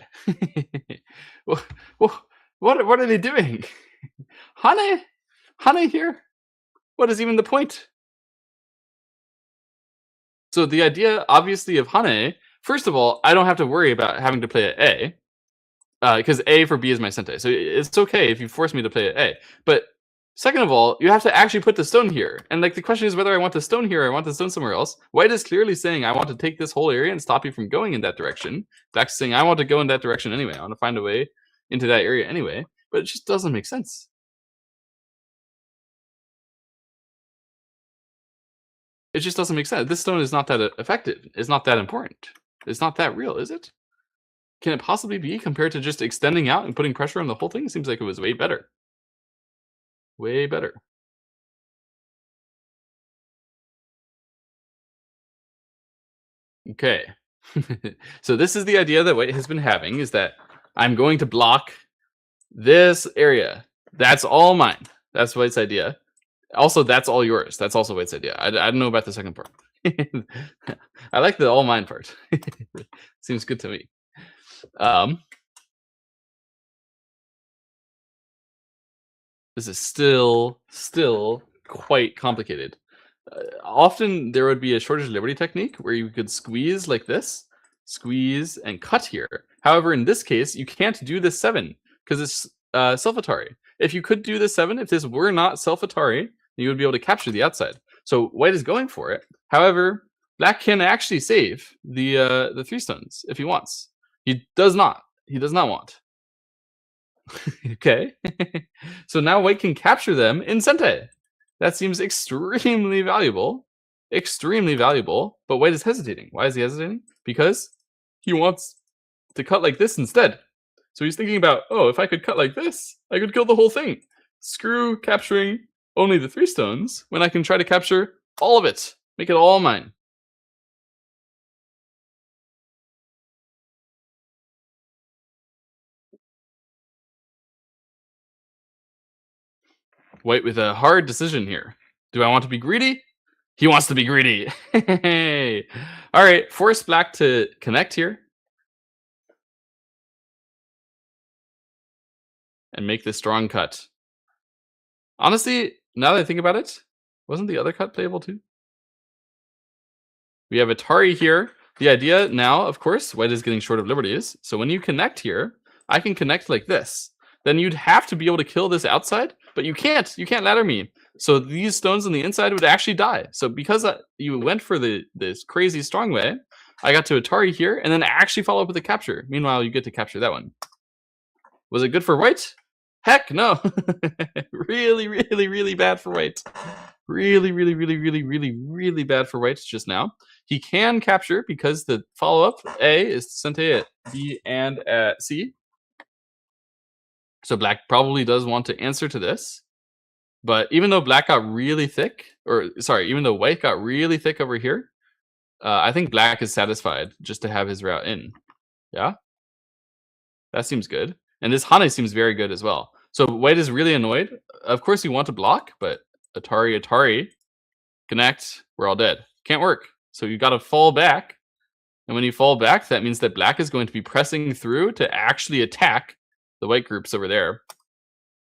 What are they doing? Hane here? What is even the point? So the idea, obviously, of Hane, first of all, I don't have to worry about having to play at A, because A for B is my sente. So it's okay if you force me to play at A. But second of all, you have to actually put the stone here. And like the question is whether I want the stone here or I want the stone somewhere else. White is clearly saying, I want to take this whole area and stop you from going in that direction. Black's saying, I want to go in that direction anyway. I want to find a way into that area anyway. But it just doesn't make sense. It just doesn't make sense. This stone is not that effective. It's not that important. It's not that real, is it? Can it possibly be compared to just extending out and putting pressure on the whole thing? It seems like it was way better. Way better. Okay. So this is the idea that white has been having, is that I'm going to block this area. That's all mine. That's white's idea. Also, that's all yours. That's also white's idea. I don't know about the second part. I like the all mine part. Seems good to me. This is still quite complicated. Often there would be a shortage of liberty technique where you could squeeze like this, squeeze and cut here. However, in this case, you can't do the 7 because it's self-Atari. If you could do the 7, if this were not self-Atari, you would be able to capture the outside. So white is going for it. However, black can actually save the 3 stones if he wants. He does not. He does not want. Okay. So now white can capture them in Sente. That seems extremely valuable. Extremely valuable. But white is hesitating. Why is he hesitating? Because he wants to cut like this instead. So he's thinking about, oh, if I could cut like this, I could kill the whole thing. Screw capturing only the 3 stones when I can try to capture all of it. Make it all mine. White with a hard decision here. Do I want to be greedy? He wants to be greedy. All right, force black to connect here. And make this strong cut. Honestly, now that I think about it, wasn't the other cut playable too? We have Atari here. The idea now, of course, white is getting short of liberties. So when you connect here, I can connect like this. Then you'd have to be able to kill this outside, but you can't. You can't ladder me. So these stones on the inside would actually die. So because you went for this crazy strong way, I got to Atari here and then actually follow up with a capture. Meanwhile, you get to capture that one. Was it good for white? Heck no. Really, really, really bad for white. Really, really, really, really, really, really bad for white just now. He can capture because the follow-up A is Sente at B and at C. So black probably does want to answer to this. But even though black got really thick, even though white got really thick over here, I think black is satisfied just to have his route in. Yeah? That seems good. And this Hane seems very good as well. So white is really annoyed. Of course you want to block, but Atari, connect, we're all dead. Can't work. So you got to fall back. And when you fall back, that means that black is going to be pressing through to actually attack the white groups over there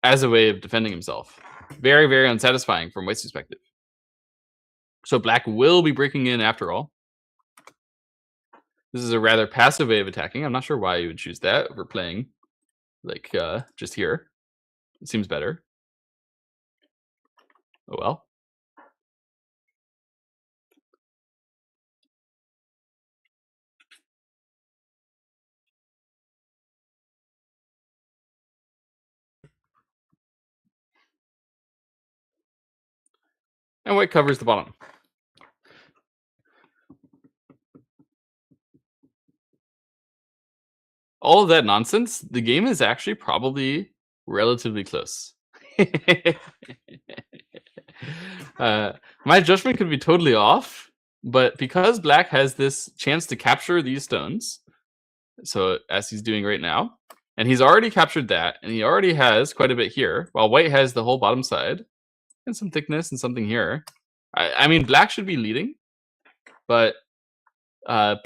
as a way of defending himself. Very, very unsatisfying from white's perspective. So black will be breaking in after all. This is a rather passive way of attacking. I'm not sure why you would choose that over playing like just here. It seems better. Oh well. And white covers the bottom. All of that nonsense, the game is actually probably relatively close. My judgment could be totally off, but because black has this chance to capture these stones, so as he's doing right now, and he's already captured that, and he already has quite a bit here, while white has the whole bottom side, and some thickness and something here. I mean, black should be leading, but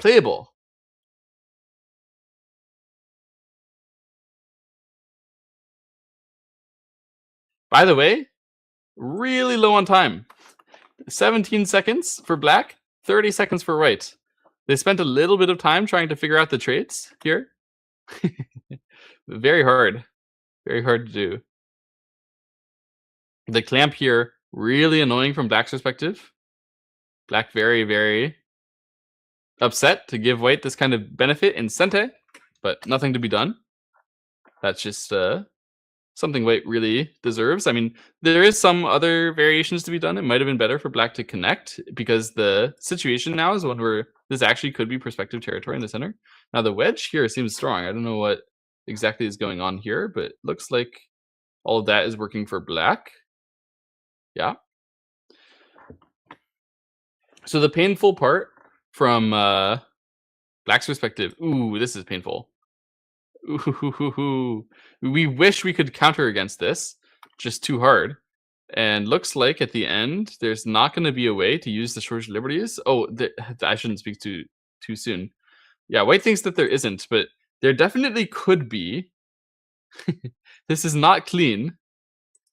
playable. By the way, really low on time. 17 seconds for black, 30 seconds for white. They spent a little bit of time trying to figure out the traits here. Very hard. Very hard to do. The clamp here, really annoying from black's perspective. Black very, very upset to give white this kind of benefit in Sente, but nothing to be done. That's just something white really deserves. I mean, there is some other variations to be done. It might have been better for black to connect because the situation now is one where this actually could be perspective territory in the center. Now the wedge here seems strong. I don't know what exactly is going on here, but it looks like all of that is working for black. Yeah. So the painful part from black's perspective, ooh, this is painful. Ooh, we wish we could counter against this, just too hard. And looks like at the end, there's not going to be a way to use the short liberties. Oh, I shouldn't speak too soon. Yeah, white thinks that there isn't, but there definitely could be. This is not clean.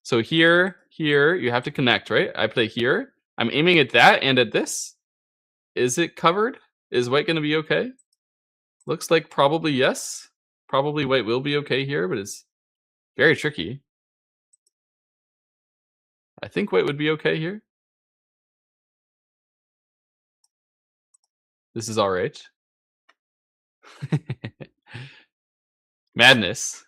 So here, you have to connect, right? I play here. I'm aiming at that and at this. Is it covered? Is white going to be okay? Looks like probably yes. Probably white will be okay here, but it's very tricky. I think white would be okay here. This is all right. Madness.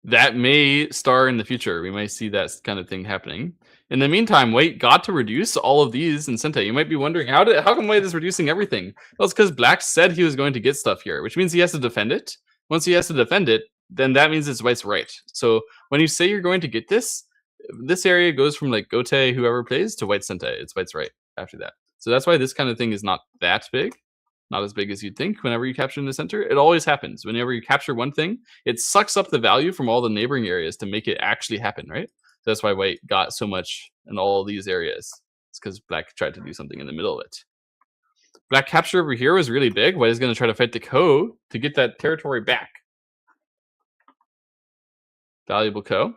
That may star in the future. We might see that kind of thing happening. In the meantime, white got to reduce all of these in Sente. You might be wondering, how come white is reducing everything? Well, it's because black said he was going to get stuff here, which means he has to defend it. Once he has to defend it, then that means it's white's right. So when you say you're going to get this area goes from like Gote, whoever plays, to white Sente. It's white's right after that. So that's why this kind of thing is not that big. Not as big as you'd think whenever you capture in the center. It always happens. Whenever you capture one thing, it sucks up the value from all the neighboring areas to make it actually happen, right? So that's why white got so much in all these areas. It's because black tried to do something in the middle of it. Black capture over here was really big. White is going to try to fight the Ko to get that territory back. Valuable Ko.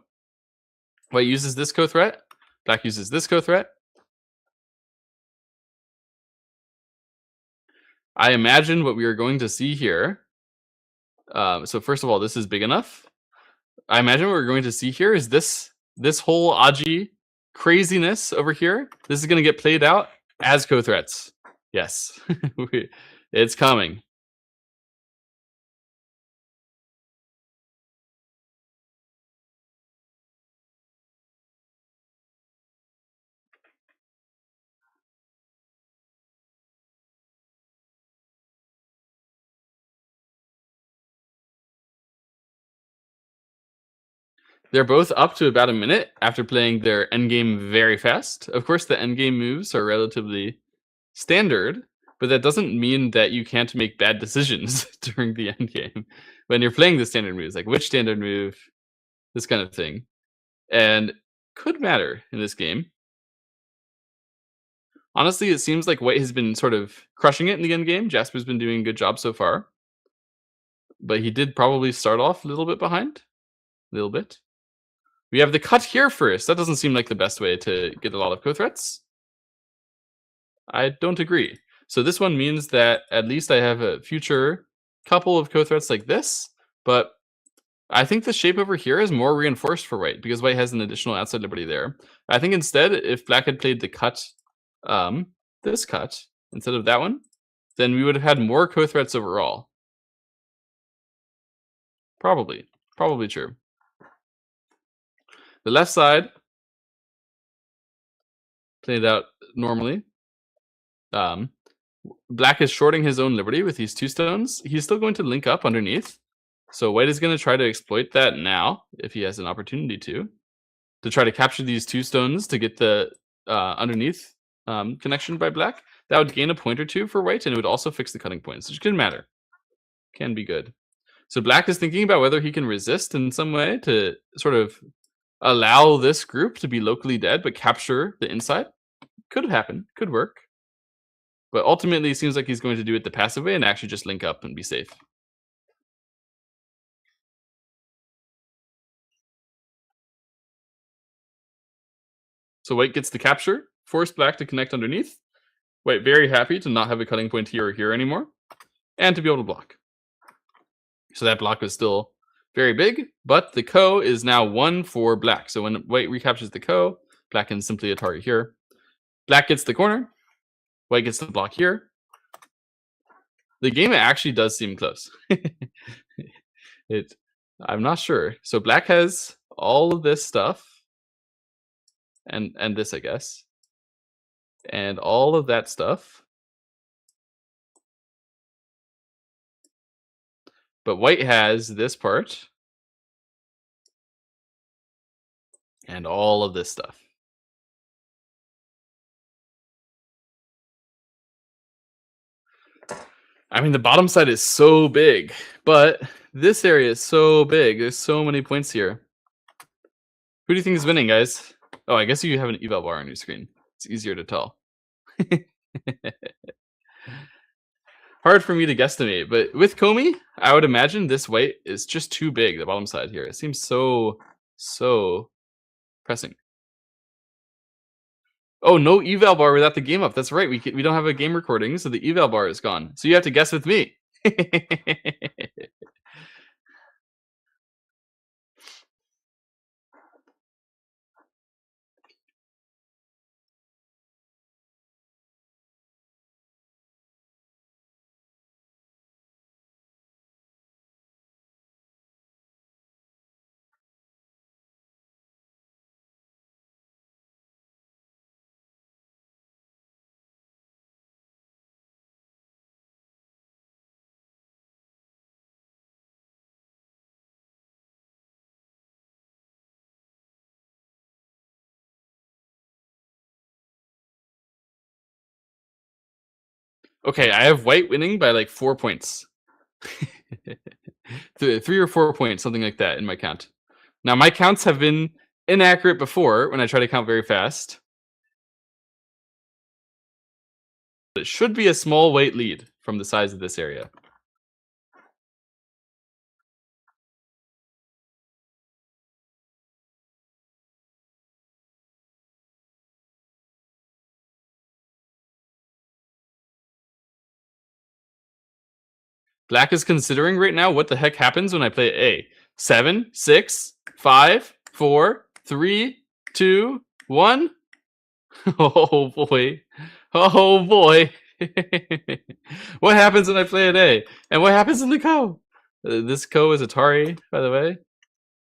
White uses this Ko threat. Black uses this Ko threat. I imagine what we are going to see here. So first of all, this is big enough. I imagine what we're going to see here is this whole Aji craziness over here. This is going to get played out as co-threats. Yes, it's coming. They're both up to about a minute after playing their endgame very fast. Of course, the endgame moves are relatively standard, but that doesn't mean that you can't make bad decisions during the endgame when you're playing the standard moves, like which standard move, this kind of thing. And could matter in this game. Honestly, it seems like white has been sort of crushing it in the endgame. Jasper's been doing a good job so far. But he did probably start off a little bit behind. A little bit. We have the cut here first. That doesn't seem like the best way to get a lot of co-threats. I don't agree. So this one means that at least I have a future couple of co-threats like this. But I think the shape over here is more reinforced for white because white has an additional outside liberty there. I think instead, if black had played the cut, this cut, instead of that one, then we would have had more co-threats overall. Probably true. The left side played out normally. Black is shorting his own liberty with these two stones. He's still going to link up underneath. So white is going to try to exploit that now, if he has an opportunity to try to capture these two stones to get the underneath connection by black. That would gain a point or two for white, and it would also fix the cutting points, which can matter. Can be good. So black is thinking about whether he can resist in some way to sort of allow this group to be locally dead, but capture the inside. Could happen. Could work. But ultimately, it seems like he's going to do it the passive way and actually just link up and be safe. So white gets the capture, force black to connect underneath. White very happy to not have a cutting point here or here anymore, and to be able to block. So that block is still very big, but the Ko is now 1 for black. So when white recaptures the Ko, black can simply a target here. Black gets the corner, white gets the block here. The game actually does seem close. I'm not sure. So black has all of this stuff, and this, I guess, and all of that stuff. But white has this part and all of this stuff. I mean, the bottom side is so big, but this area is so big. There's so many points here. Who do you think is winning, guys? Oh, I guess you have an eval bar on your screen. It's easier to tell. Hard for me to guesstimate, but with Komi, I would imagine this white is just too big, the bottom side here. It seems so pressing. Oh, no eval bar without the game up. That's right. We don't have a game recording, so the eval bar is gone. So you have to guess with me. Okay, I have white winning by like 4 points. 3 or 4 points, something like that in my count. Now, my counts have been inaccurate before when I try to count very fast. It should be a small white lead from the size of this area. Black is considering right now what the heck happens when I play A. 7, 6, 5, 4, 3, 2, 1. Oh boy. Oh boy. What happens when I play an A? And what happens in the Ko? This Ko is Atari, by the way.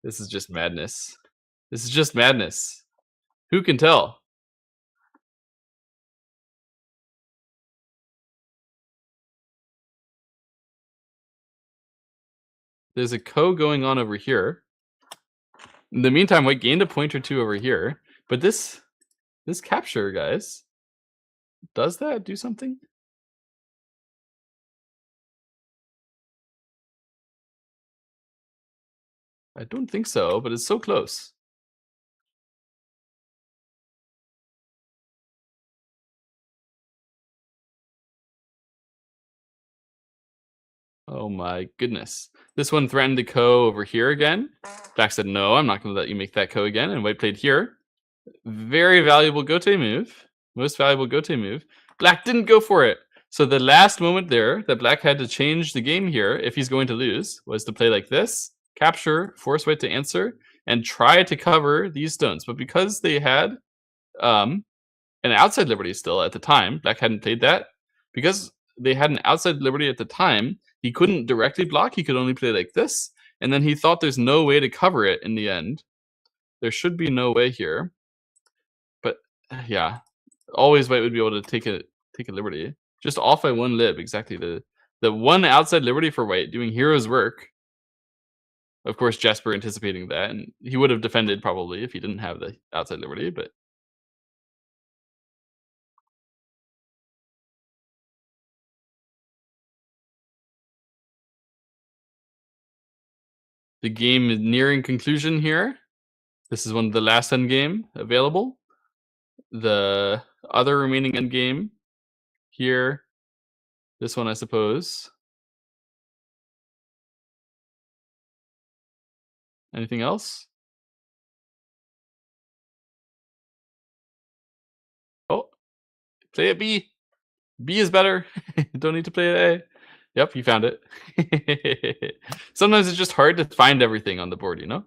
This is just madness. This is just madness. Who can tell? There's a Ko going on over here. In the meantime, white gained a point or two over here. But this capture, guys, does that do something? I don't think so, but it's so close. Oh my goodness. This one threatened to Ko over here again. Black said, no, I'm not going to let you make that Ko again. And white played here. Very valuable Gote move. Most valuable Gote move. Black didn't go for it. So the last moment there that Black had to change the game here, if he's going to lose, was to play like this, capture, force white to answer, and try to cover these stones. But because they had an outside liberty still at the time, Black hadn't played that. Because they had an outside liberty at the time, he couldn't directly block. He could only play like this. And then he thought there's no way to cover it in the end. There should be no way here. But yeah, always white would be able to take a liberty. Just off by 1 lib, exactly. The one outside liberty for white doing hero's work. Of course, Jasper anticipating that, and he would have defended probably if he didn't have the outside liberty, but the game is nearing conclusion here. This is one of the last endgame available. The other remaining endgame here, this one I suppose. Anything else? Oh, play it B. B is better. Don't need to play it A. Yep, you found it. Sometimes it's just hard to find everything on the board, you know?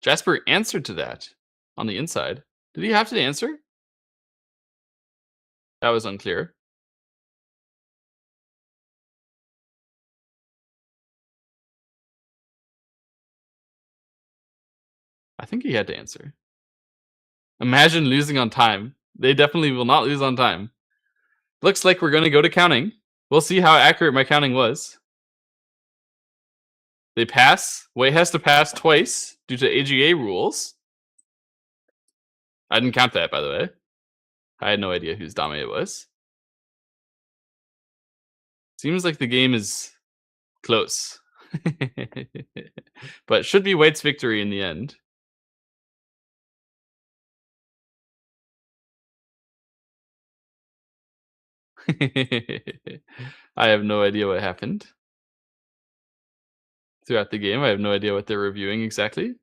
Jasper answered to that on the inside. Did he have to answer? That was unclear. I think he had to answer. Imagine losing on time. They definitely will not lose on time. Looks like we're going to go to counting. We'll see how accurate my counting was. They pass. White has to pass twice due to AGA rules. I didn't count that, by the way. I had no idea whose dame it was. Seems like the game is close. But should be white's victory in the end. I have no idea what happened throughout the game. I have no idea what they're reviewing exactly.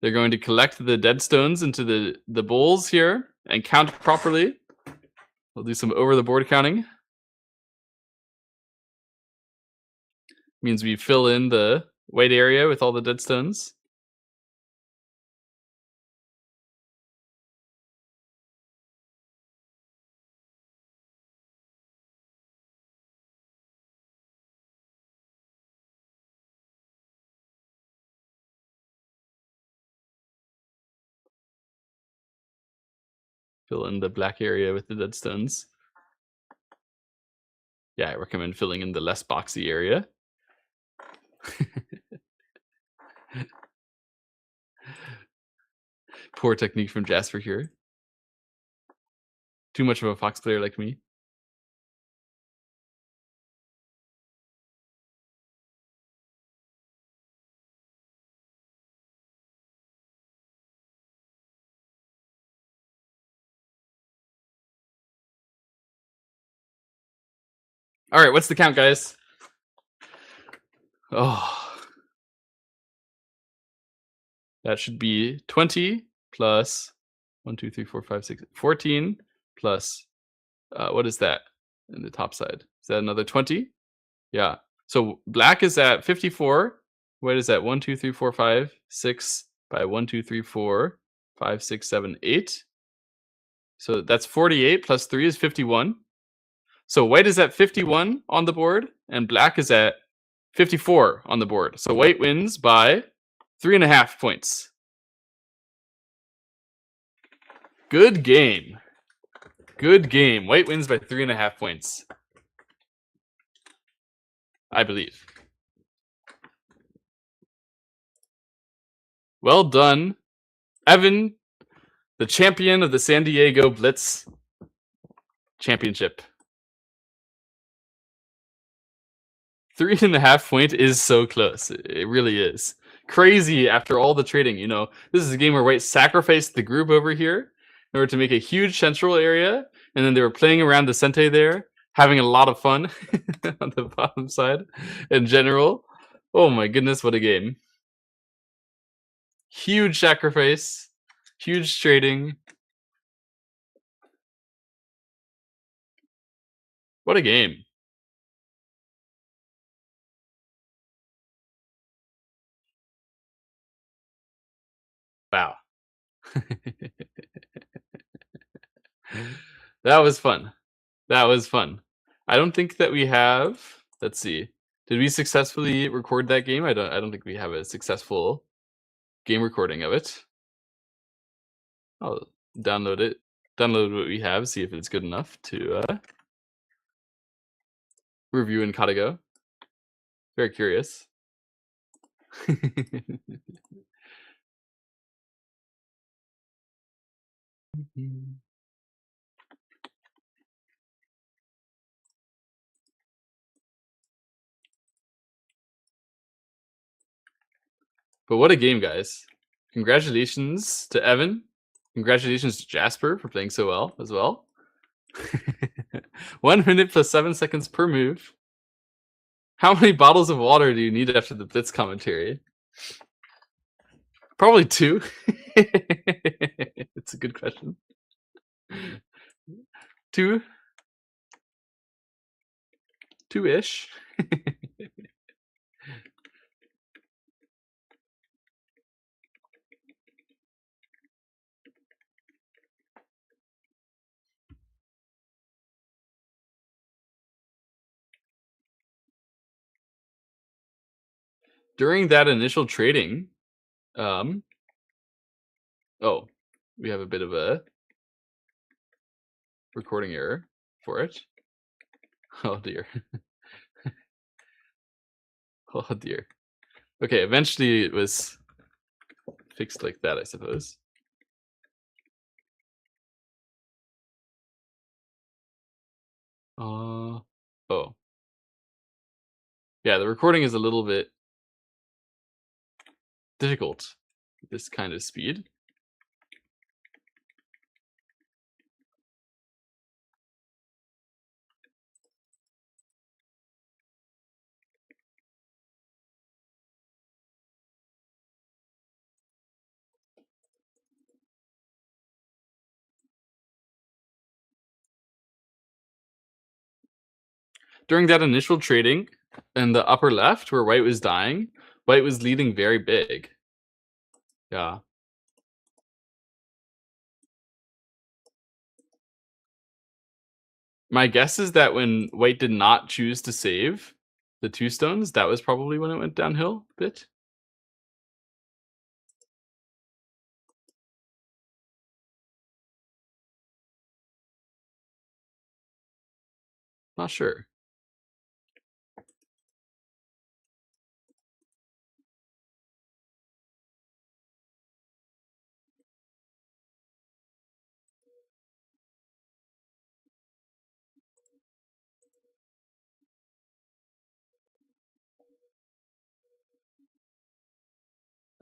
They're going to collect the dead stones into the bowls here and count properly. We'll do some over the board counting. Means we fill in the white area with all the dead stones. Fill in the black area with the dead stones. Yeah, I recommend filling in the less boxy area. Poor technique from Jasper here. Too much of a Fox player like me. All right, what's the count, guys? Oh, that should be 20 plus 1, 2, 3, 4, 5, 6, 14 plus what is that in the top side? Is that another 20? Yeah. So black is at 54. White is at 1, 2, 3, 4, 5, 6 by 1, 2, 3, 4, 5, 6, 7, 8. So that's 48 plus 3 is 51. So white is at 51 on the board, and black is at 54 on the board. So white wins by 3.5 points. Good game. Good game. White wins by 3.5 points. I believe. Well done, Evan, the champion of the San Diego Blitz Championship. 3.5 point is so close. It really is. Crazy after all the trading. You know, this is a game where white sacrificed the group over here in order to make a huge central area, and then they were playing around the Sente there, having a lot of fun on the bottom side in general. Oh my goodness, what a game. Huge sacrifice, huge trading. What a game. Wow. That was fun. That was fun. I don't think that we have. Let's see. Did we successfully record that game? I don't think we have a successful game recording of it. I'll download it. Download what we have, see if it's good enough to review in TelegraphGo. Very curious. But what a game, guys. Congratulations to Evan. Congratulations to Jasper for playing so well as well. 1 minute plus 7 seconds per move. How many bottles of water do you need after the Blitz commentary? Probably 2. It's a good question. 2? 2-ish? During that initial trading, oh, we have a bit of a recording error for it. Oh dear. Oh dear. Okay, eventually it was fixed like that, I suppose. Oh. Yeah, the recording is a little bit difficult at this kind of speed. During that initial trading in the upper left where white was dying, white was leading very big. Yeah. My guess is that when white did not choose to save the 2 stones, that was probably when it went downhill a bit. Not sure.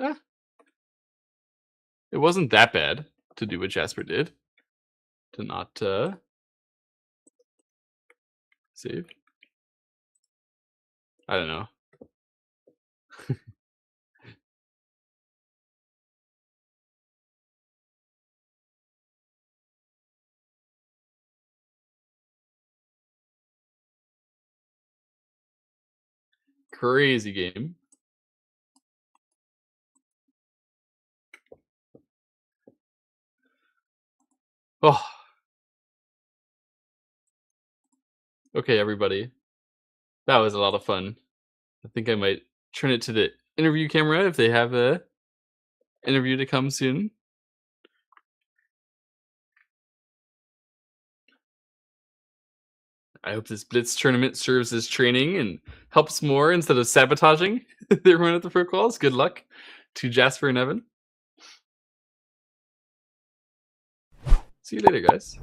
Eh, it wasn't that bad to do what Jasper did. To not save. I don't know. Crazy game. Oh, okay, everybody. That was a lot of fun. I think I might turn it to the interview camera if they have a interview to come soon. I hope this Blitz tournament serves as training and helps more instead of sabotaging everyone at the pro calls. Good luck to Jasper and Evan. See you later, guys.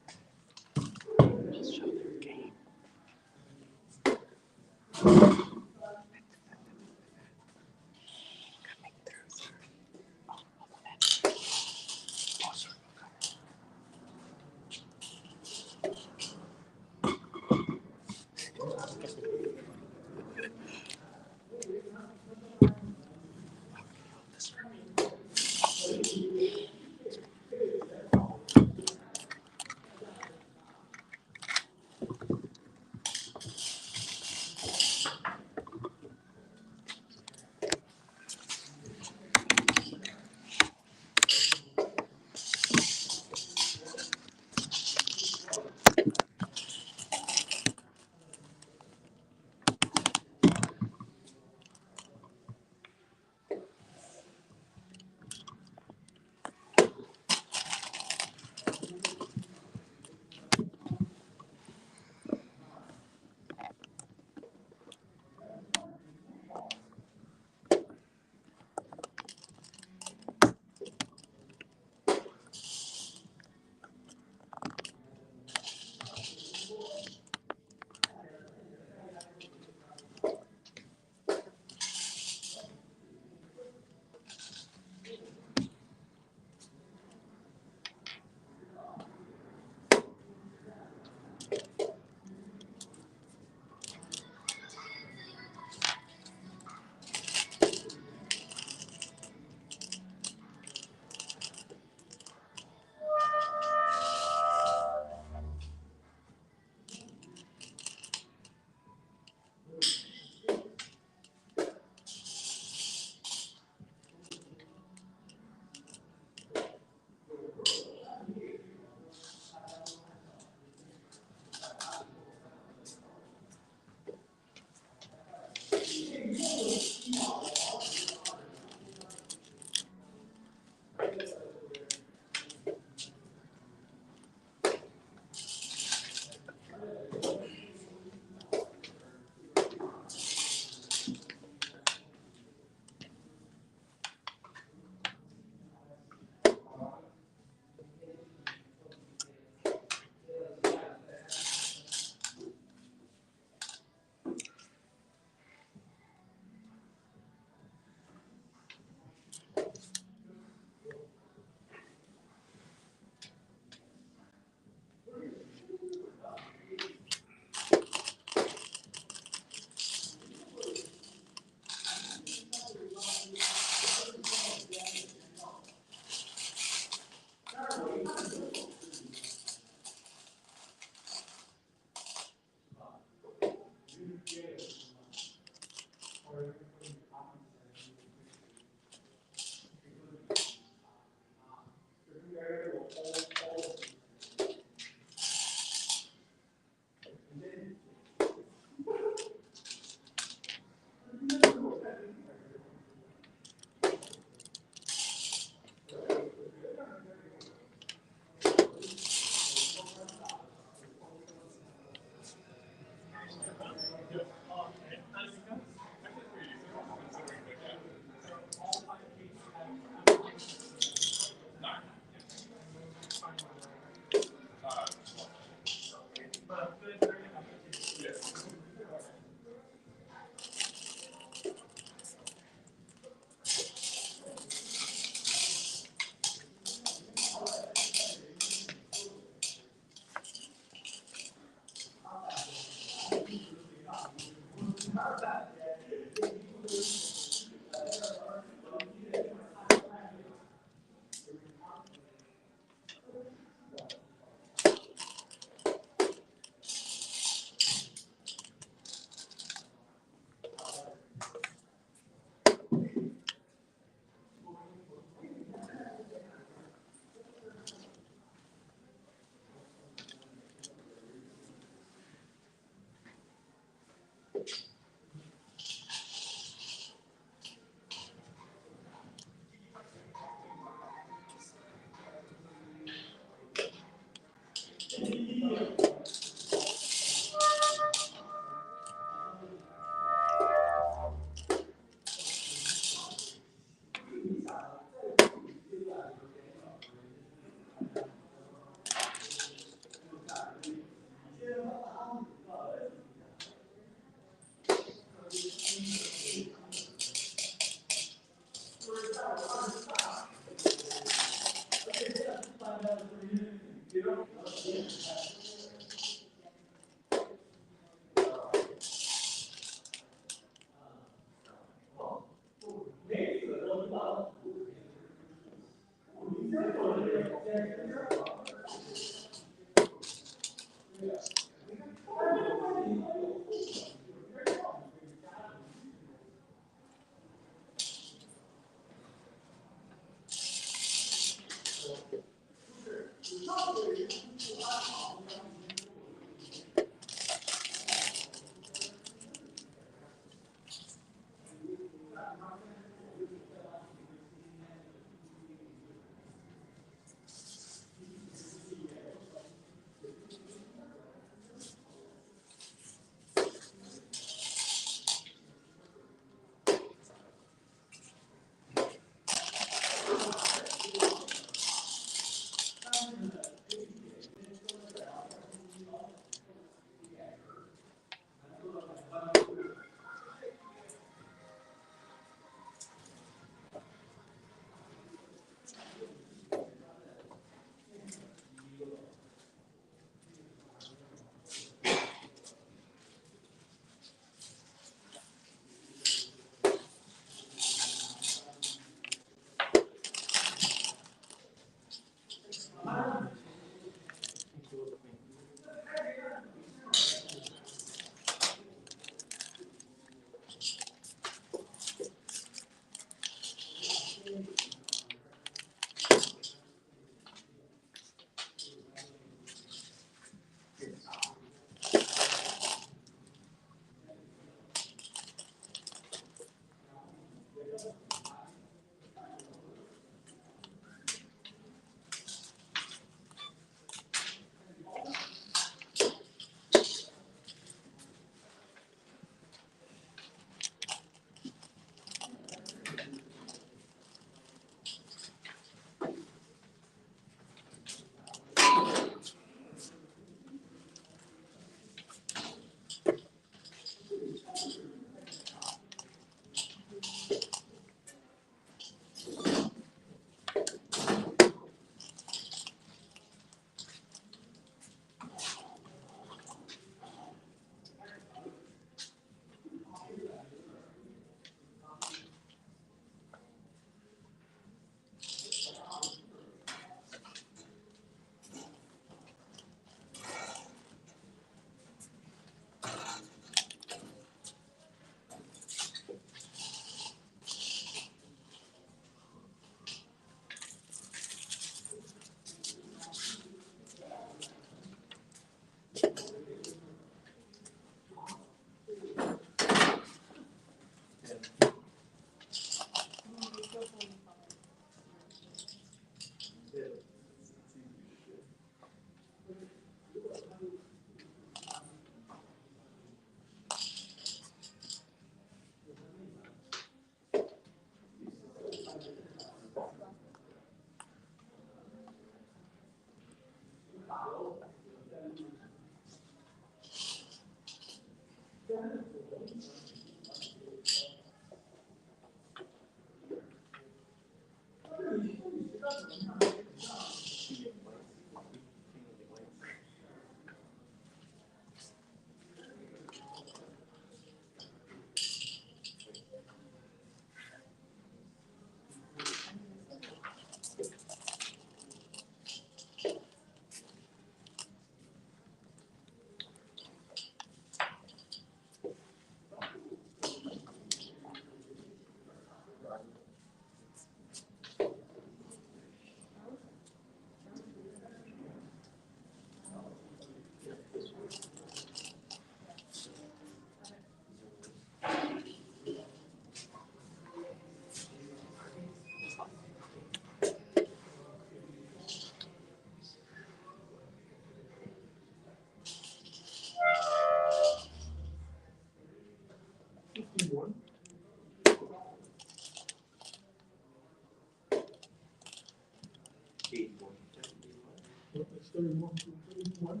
It's 31 to 31.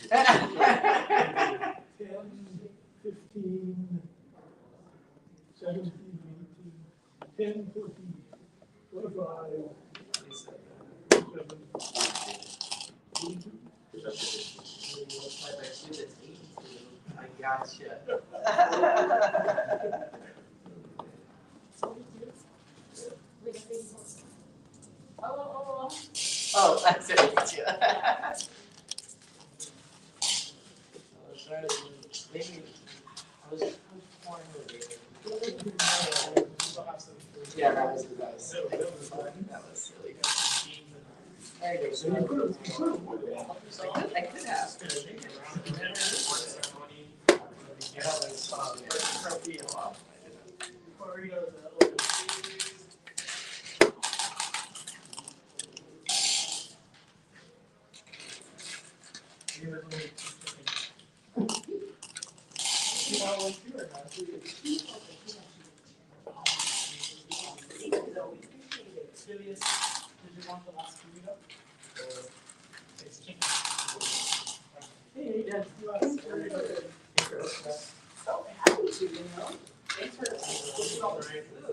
10, 15, 17, 18, 10, 14, 25, 27, 22. I gotcha. Oh, that's it. I was trying to maybe I was pouring the yeah, that was the best. That was really good. There you go. So I could have.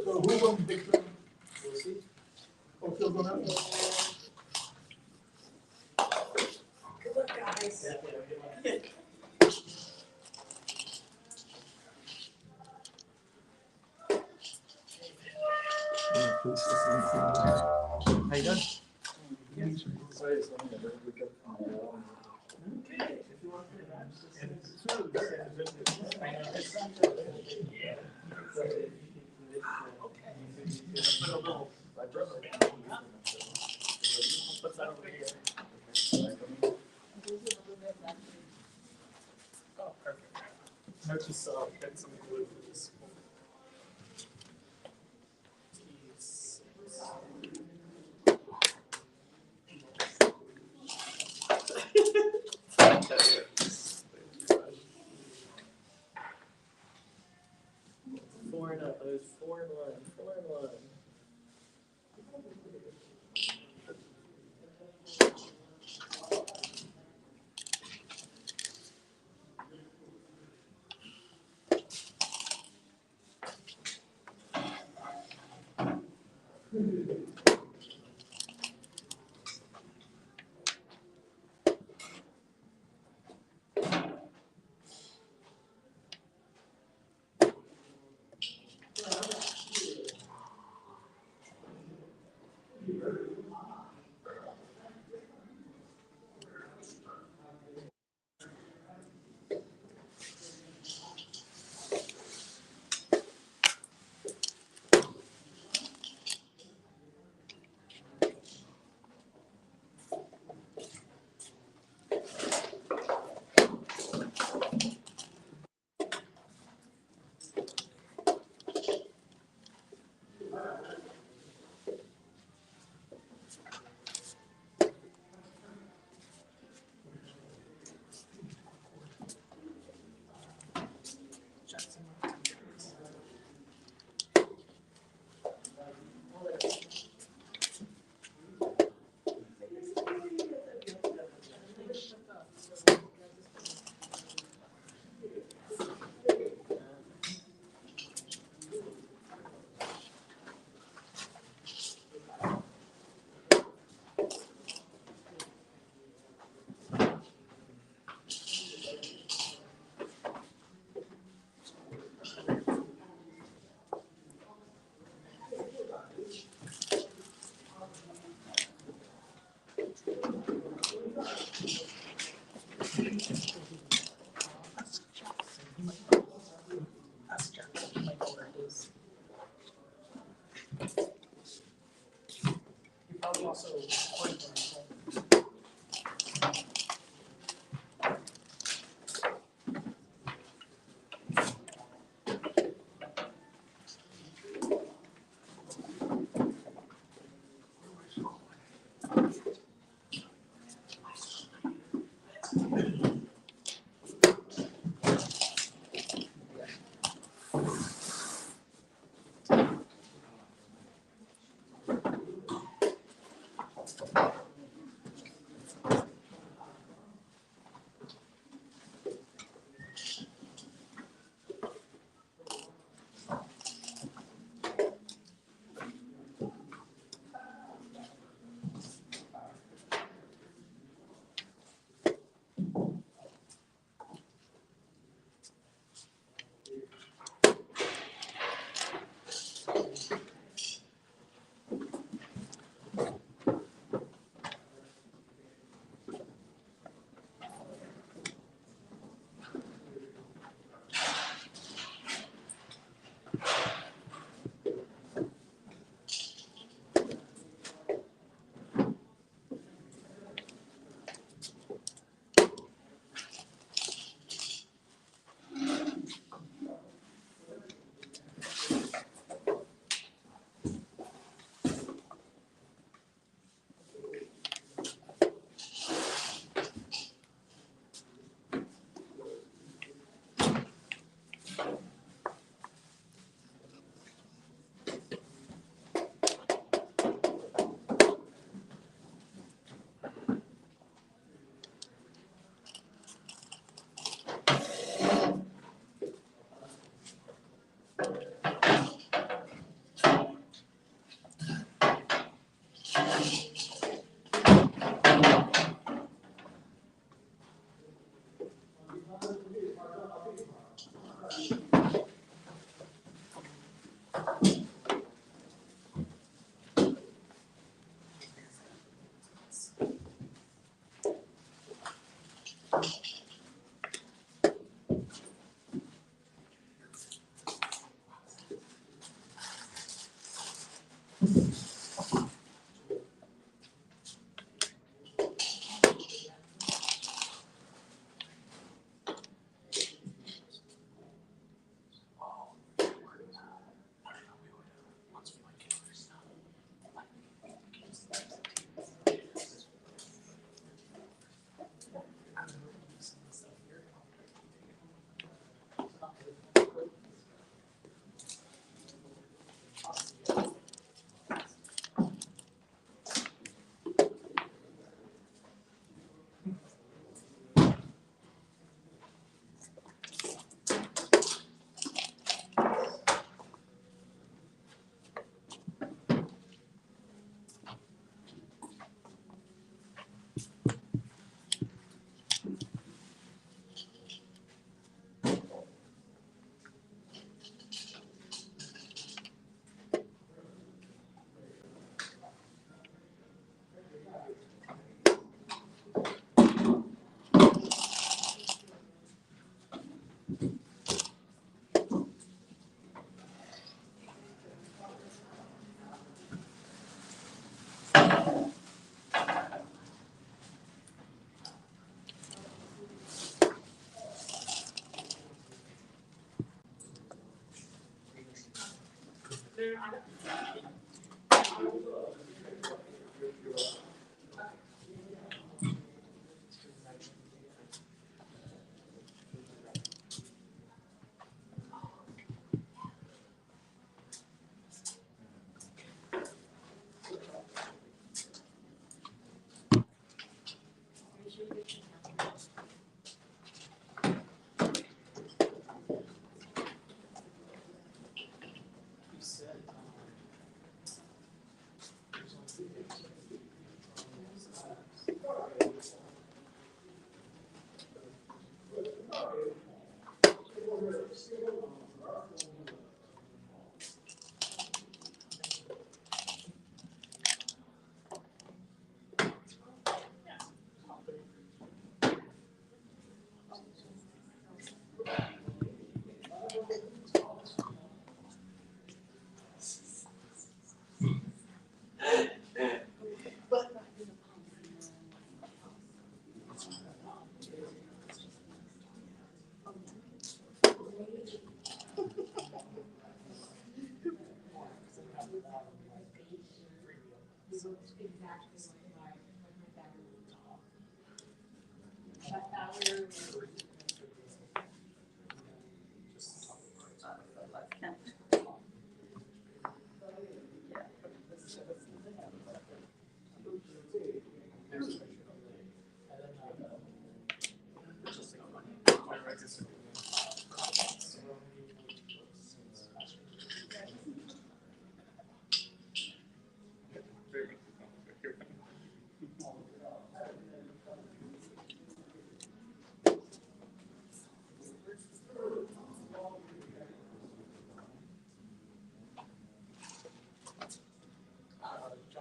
So who won the big tournament? Oh, Phil going out? Good luck, guys. How you doing? Oh, perfect. I just get some glue for this. Four and up. It was 4-1. 4-1.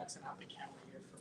Jackson out the camera here for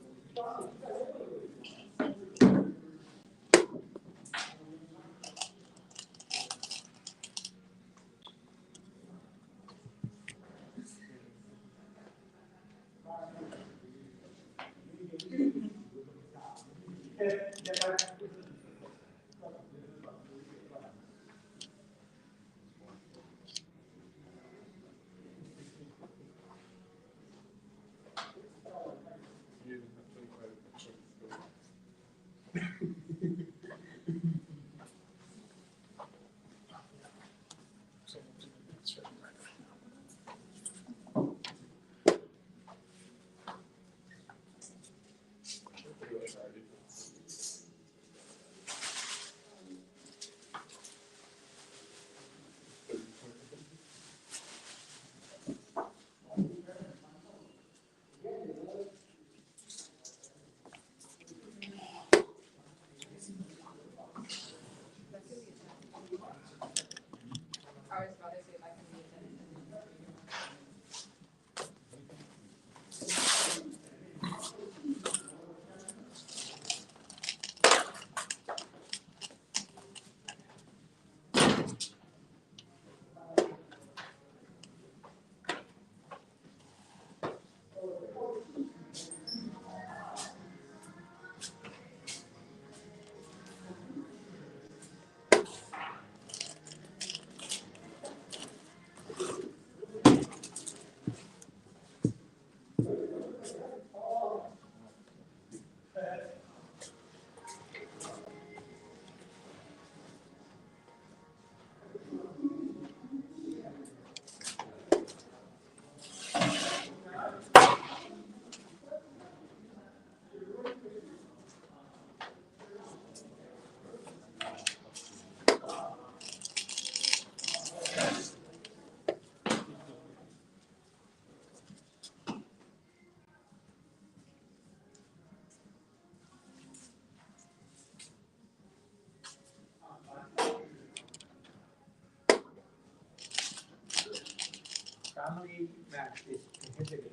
family match is prohibited.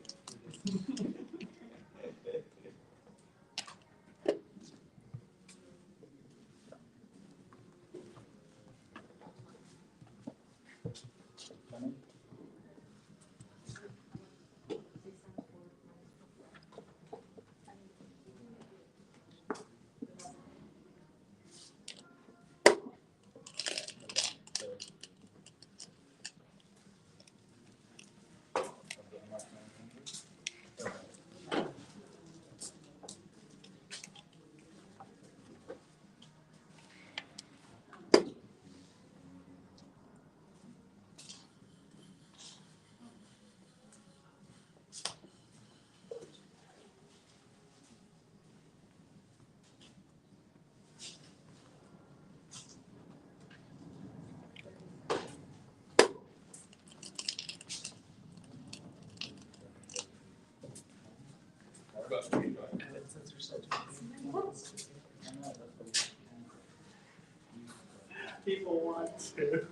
People want to.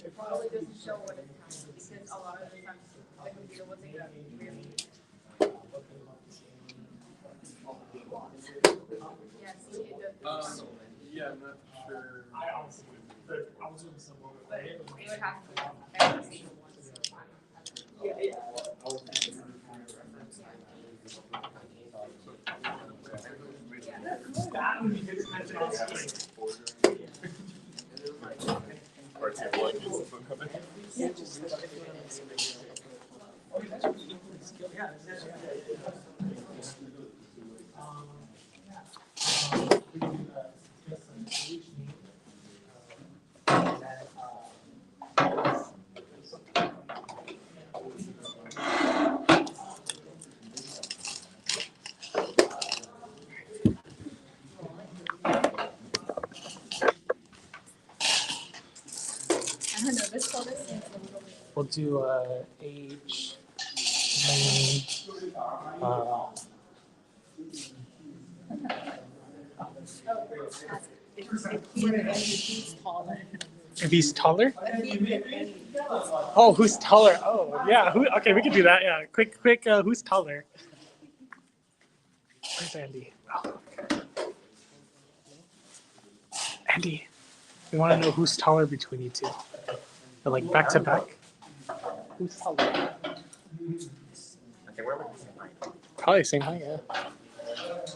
It probably doesn't show what it's counting because a lot of the times the computer will take that really. Yeah, see, it does. Yeah, I'm not sure. I honestly, but I was doing some more. But it would have to be every single one. That would be good. I don't know, this color seems a little bit. We'll do age, name, He's taller. if he's taller. Oh, who's taller? Oh, yeah. Who? Okay, we can do that. Yeah, quick. Who's taller? Where's Andy? Oh, okay. Andy, we want to know who's taller between you two. But like back to back. Who's taller? Okay, we're like the same height. Probably same height. Yeah.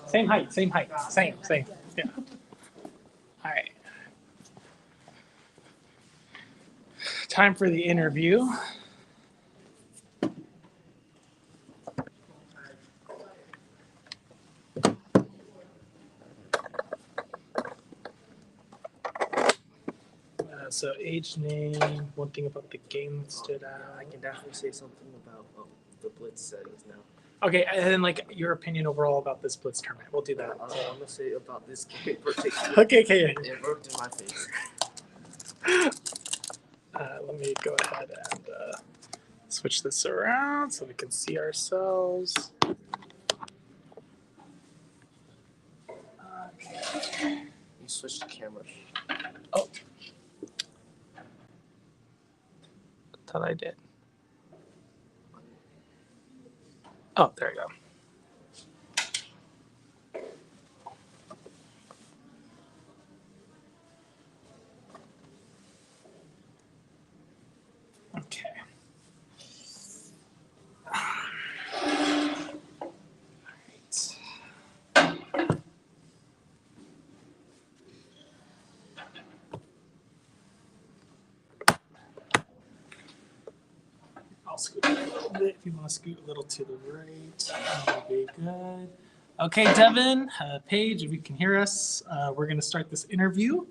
Same height. Same. Yeah. All right. Time for the interview. So age, name, one thing about the game that stood out. I can definitely say something about the blitz settings now. Okay, and then like your opinion overall about this Blitz tournament. We'll do that. I'm gonna say about this game in particular. Okay. It worked in my favor. Let me go ahead and switch this around so we can see ourselves. Okay. You switched the camera. Oh. Thought I did. Oh, there we go. Okay. I'll scoot a little bit if you want to scoot a little to the right. That'll be good. Okay, Devin, Paige, if you can hear us, we're going to start this interview.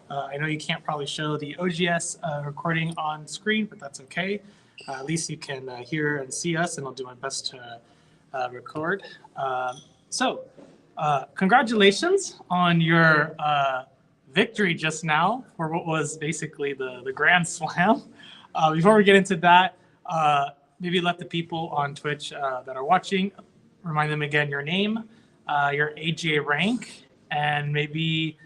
I know you can't probably show the OGS recording on screen, but that's okay. At least you can hear and see us, and I'll do my best to record. Congratulations on your victory just now for what was basically the Grand Slam. Before we get into that, maybe let the people on Twitch that are watching, remind them again your name, your AJ rank, and maybe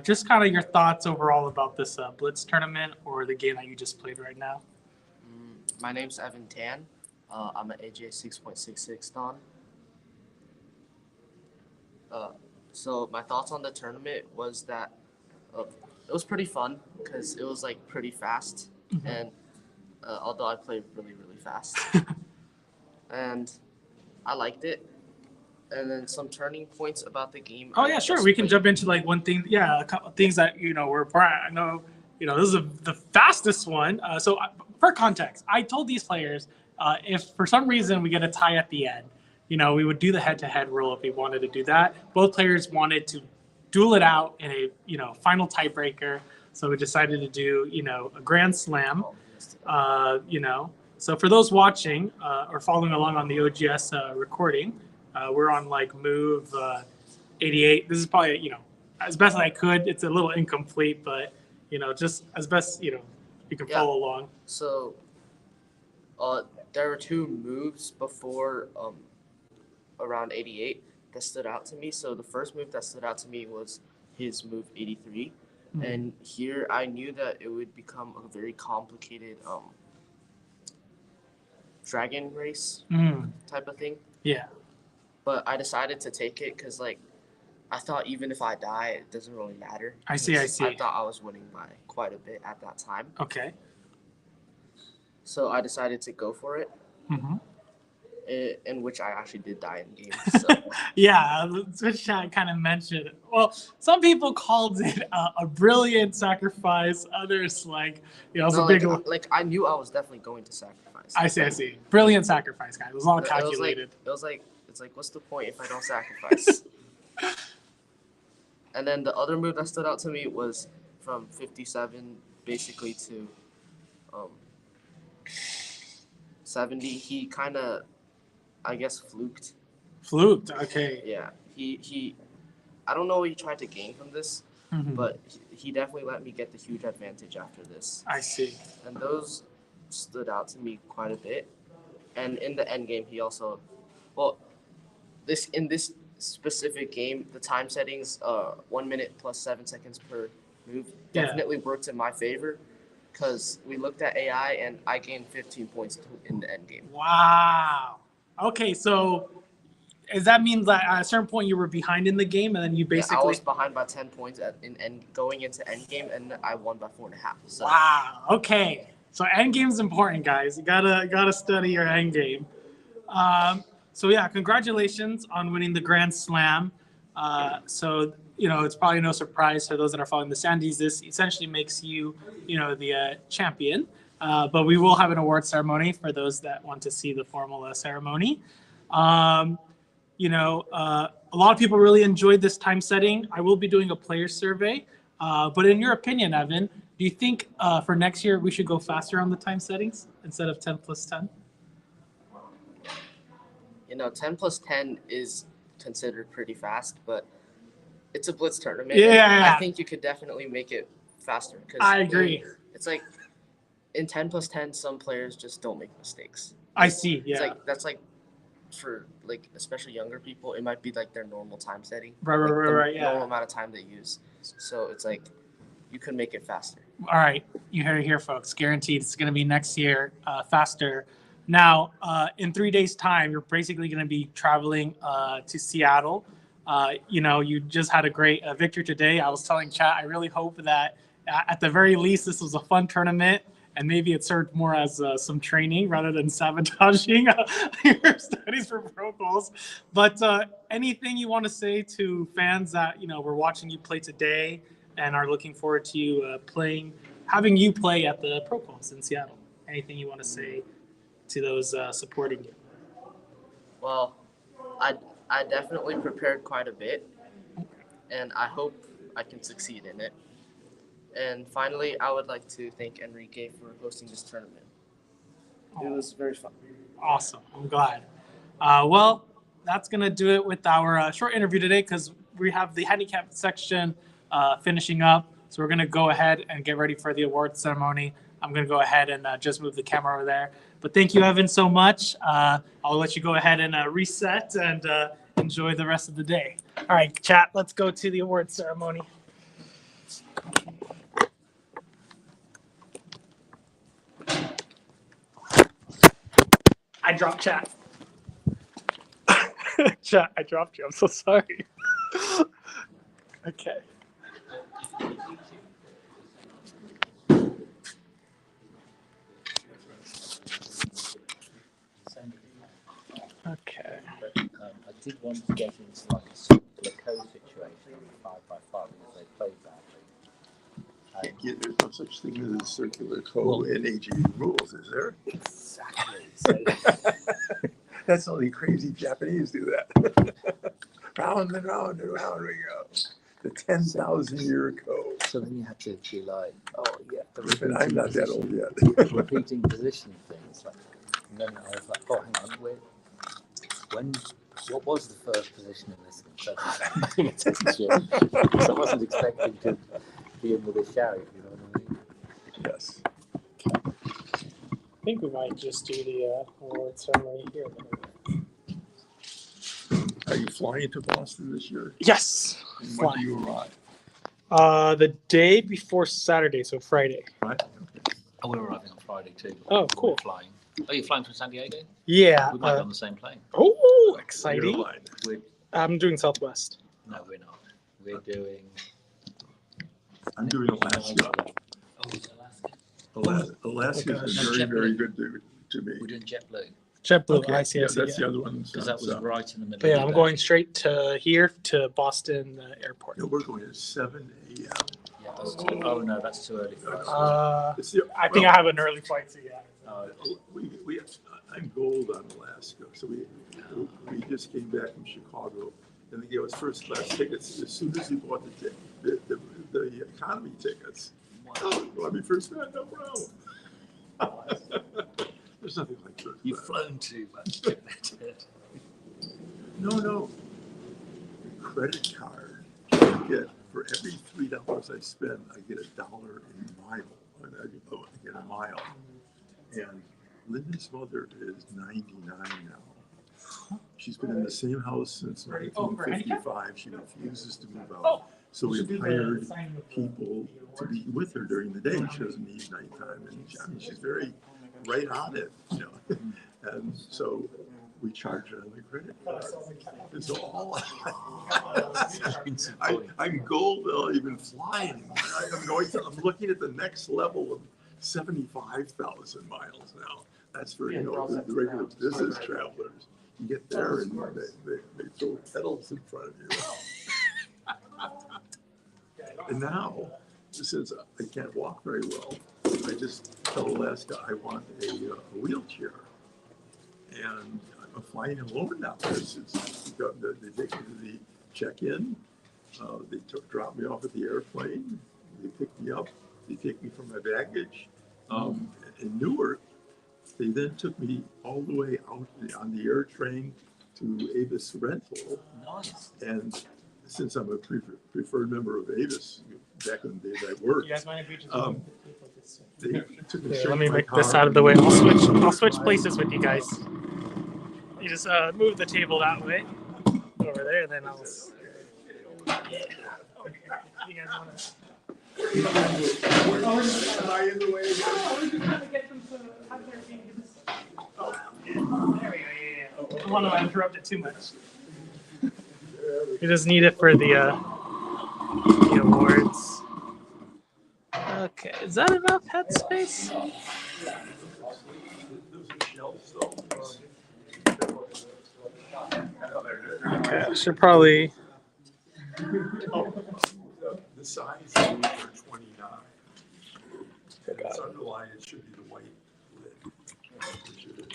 just kind of your thoughts overall about this Blitz tournament or the game that you just played right now. My name's Evan Tan. I'm an AJ 6.66 Don. So my thoughts on the tournament was that it was pretty fun because it was like pretty fast, and although I played really fast, and I liked it. And then some turning points about the game. Oh yeah, sure. We can jump into like one thing. Yeah, a couple things that were. I know this is the fastest one. So for context, I told these players if for some reason we get a tie at the end, we would do the head-to-head rule if we wanted to do that. Both players wanted to duel it out in a final tiebreaker, so we decided to do a grand slam. So for those watching or following along on the OGS recording. We're on like move 88. This is probably, as best as I could. It's a little incomplete, but, just as best, you can follow along. So there were two moves before around 88 that stood out to me. So the first move that stood out to me was his move 83. Mm-hmm. And here I knew that it would become a very complicated dragon race type of thing. Yeah. But I decided to take it because, like, I thought even if I die, it doesn't really matter. I see. I thought I was winning by quite a bit at that time. Okay. So I decided to go for it. Mm-hmm. In which I actually did die in game. So. Yeah, which I kind of mentioned. Well, some people called it a brilliant sacrifice. Others like I knew I was definitely going to sacrifice. I see. Brilliant sacrifice, guys. It was all calculated. It's like, what's the point if I don't sacrifice? And then the other move that stood out to me was from 57 basically to 70. He kind of, I guess, fluked. Okay. Yeah. He I don't know what he tried to gain from this, but he definitely let me get the huge advantage after this. I see. And those stood out to me quite a bit. And in the end game, he also, in this specific game, the time settings, 1 minute plus 7 seconds per move, definitely worked in my favor because we looked at AI and I gained 15 points in the end game. Wow. Okay, so does that mean that at a certain point you were behind in the game and then you basically? Yeah, I was behind by 10 points going into end game and I won by 4.5. So. Wow. Okay. So end game's important, guys. You gotta study your end game. So yeah, congratulations on winning the Grand Slam. So it's probably no surprise for those that are following the Sandies. This essentially makes you, the champion. But we will have an award ceremony for those that want to see the formal ceremony. A lot of people really enjoyed this time setting. I will be doing a player survey. But in your opinion, Evan, do you think for next year we should go faster on the time settings instead of 10 plus 10? 10 plus 10 is considered pretty fast, but it's a blitz tournament. Yeah. I think you could definitely make it faster. I agree. It's like in 10 plus 10, some players just don't make mistakes. I see. Yeah. That's like for like especially younger people, it might be like their normal time setting. Right. Yeah. Normal amount of time they use. So it's like you could make it faster. All right, you heard it here, folks. Guaranteed, it's going to be next year, faster. Now, in 3 days' time, you're basically going to be traveling to Seattle. You just had a great victory today. I was telling chat, I really hope that at the very least, this was a fun tournament, and maybe it served more as some training rather than sabotaging your studies for pro calls. But anything you want to say to fans that were watching you play today and are looking forward to you having you play at the pro calls in Seattle? Anything you want to say to those supporting you? Well, I definitely prepared quite a bit, and I hope I can succeed in it. And finally, I would like to thank Enrique for hosting this tournament. It was very fun. Awesome. I'm glad. Well, that's going to do it with our short interview today because we have the handicap section finishing up. So we're going to go ahead and get ready for the award ceremony. I'm going to go ahead and just move the camera over there. But thank you, Evan, so much. I'll let you go ahead and reset and enjoy the rest of the day. All right, chat, let's go to the award ceremony. I dropped chat. Chat, I dropped you. I'm so sorry. Okay. Okay. I did want to get into like a circular code situation on 5x5 because they played badly. Yeah, there's no such thing as circular code in AGE rules, is there? Exactly. So, That's only crazy Japanese do that. Round and round and round we go. The 10,000-year code. so then you had to be like, oh yeah, the And I'm not that old yet. repeating position things. Like, and then I was like, oh, hang on, what was the first position in this thing? So I wasn't paying attention. So I wasn't expecting to be in with a shout, you know what I mean? Yes. I think we might just do the award ceremony here. Are you flying to Boston this year? Yes. And when do you arrive? The day before Saturday, so Friday. Right? Oh, we're arriving on Friday too. Oh, cool. We're flying. Oh, you're flying from San Diego? Yeah. We might be on the same plane. Oh, exciting. Airline. I'm doing Southwest. No, we're not. We're doing. I'm doing Alaska. Oh, it's Alaska. Alaska's Oh, been very, very good to me. We're doing JetBlue JetBlue, Okay, I see. yeah, that's the other one. because that was right in the middle. But yeah, of I'm the going straight to here to Boston Airport. No, we're going at 7 a.m. Yeah, that's too, oh no, that's too early for us. It's the, I think I have an early flight, so yeah. I'm gold on Alaska, so we just came back from Chicago, and they gave us first class tickets as soon as we bought the economy tickets. Oh, you want me first class? No problem. There's nothing like first You've class. flown too much. No. Credit card. I get for every $3 I spend, I get $1 in mile. I get a mile. And Linda's mother is 99 now. She's been in the same house since 1955. She refuses to move out. So we've hired people to be with her during the day. She doesn't need nighttime. And she's very right on it, you know. And so we charge her on the credit card. And so all I'm gold, I'll even fly anymore. I'm looking at the next level of 75,000 miles now. That's for the regular business travelers. You get there and they throw pedals in front of you. And now, since I can't walk very well, I just tell Alaska I want a wheelchair. And I'm flying alone now. They take me to the check-in. They drop me off at the airplane. They pick me up. They take me for my baggage. In Newark, they then took me all the way out on the air train to Avis Rental. Nice. And since I'm a preferred member of Avis, back in the days I worked, You guys mind if we just they took me Okay, straight let me to my make this car. out of the way. I'll switch places with you guys. You just move the table that way over there, and then I'll. Yeah. Okay. You guys want to? Am I in the way again? We're just trying to get them to have their meetings. Oh, there we go. Yeah. I don't want to interrupt it too much. You just need it for the awards. Okay, is that enough headspace? Okay, I should probably. The size is for 29. And it's underlined, it should be the white lid. Which it is